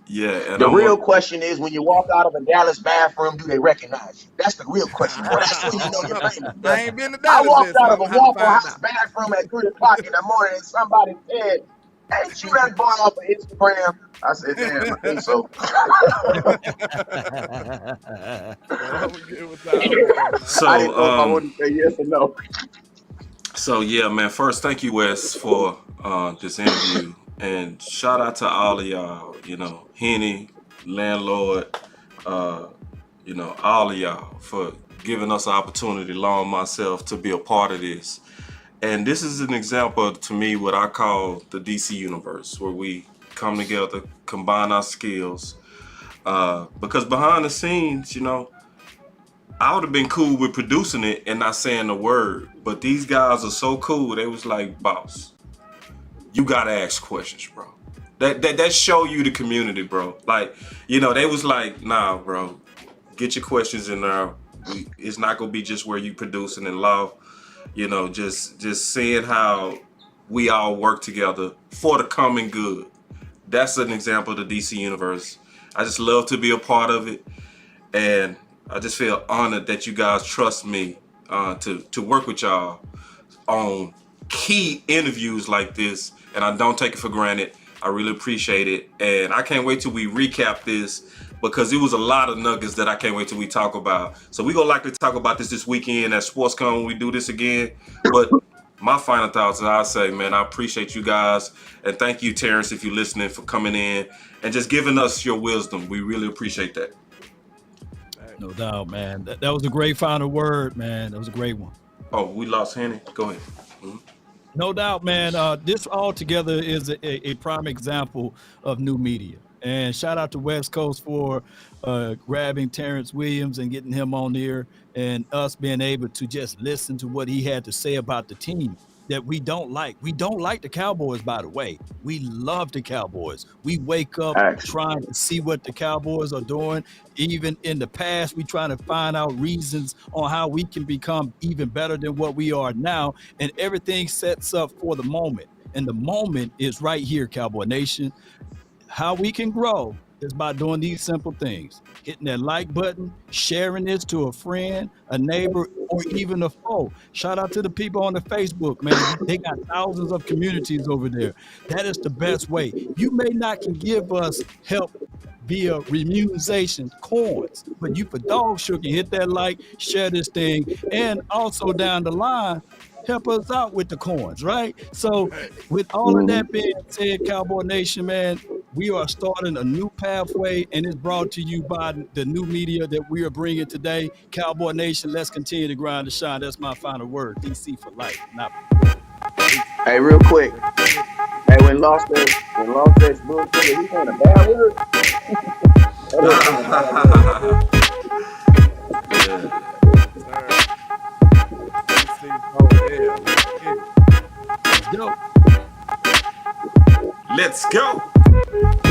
Yeah, and the real question is, when you walk out of a Dallas bathroom, do they recognize you? That's the real question, bro. That's when you know you're famous, bro. I ain't been to I Dallas walked yet, so out of I'm a gonna have to Waffle find House out. bathroom at 3 o'clock in the morning, and somebody said, "Ain't you that boy off of Instagram?" I said, "Damn, I think so." I'm gonna get with y'all later, man. I didn't know if I wanted to say yes or no. So yeah, man. First, thank you, Wes, for this interview, and shout out to all of y'all. Henny, LandLord, all of y'all for giving us an opportunity, along myself, to be a part of this. And this is an example to me what I call the DC universe, where we come together, combine our skills. Because behind the scenes, I would have been cool with producing it and not saying a word. But these guys are so cool. They was like, boss, you gotta ask questions, bro. That show you the community, bro. Like, they was like, nah, bro, get your questions in there. It's not gonna be just where you producing in law. Just seeing how we all work together for the common good. That's an example of the DC universe. I just love to be a part of it, and I just feel honored that you guys trust me to work with y'all on key interviews like this, and I don't take it for granted. I really appreciate it, and I can't wait till we recap this, because it was a lot of nuggets that I can't wait till we talk about. So we're gonna likely talk about this weekend at SportsCon when we do this again. But my final thoughts, I say, man, I appreciate you guys, and thank you, Terrance, if you're listening, for coming in and just giving us your wisdom. We really appreciate that. No doubt, man. That was a great final word, man. That was a great one. Oh, we lost Henny. Go ahead. Mm-hmm. No doubt, man. This altogether is a prime example of new media. And shout out to West Coast for grabbing Terrance Williams and getting him on here, and us being able to just listen to what he had to say about the team that we don't like. We don't like the Cowboys, by the way. We love the Cowboys. We wake up trying to see what the Cowboys are doing. Even in the past, we trying to find out reasons on how we can become even better than what we are now. And everything sets up for the moment. And the moment is right here, Cowboy Nation. How we can grow is by doing these simple things: hitting that like button, sharing this to a friend, a neighbor, or even a foe. Shout out to the people on the Facebook, man. They got thousands of communities over there. That is the best way. You may not can give us help via remuneration coins. But you for dog show can hit that like, share this thing, and also down the line, help us out with the coins, right? So with all of that being said, Cowboy Nation, man, we are starting a new pathway, and it's brought to you by the new media that we are bringing today. Cowboy Nation, let's continue to grind and shine. That's my final word. DC for life. Not Hey, real quick. Hey, when Lost says bullshit, he's saying a bad word. Yeah. Sir. DC, oh yeah, let's get it. let's go. Let's go.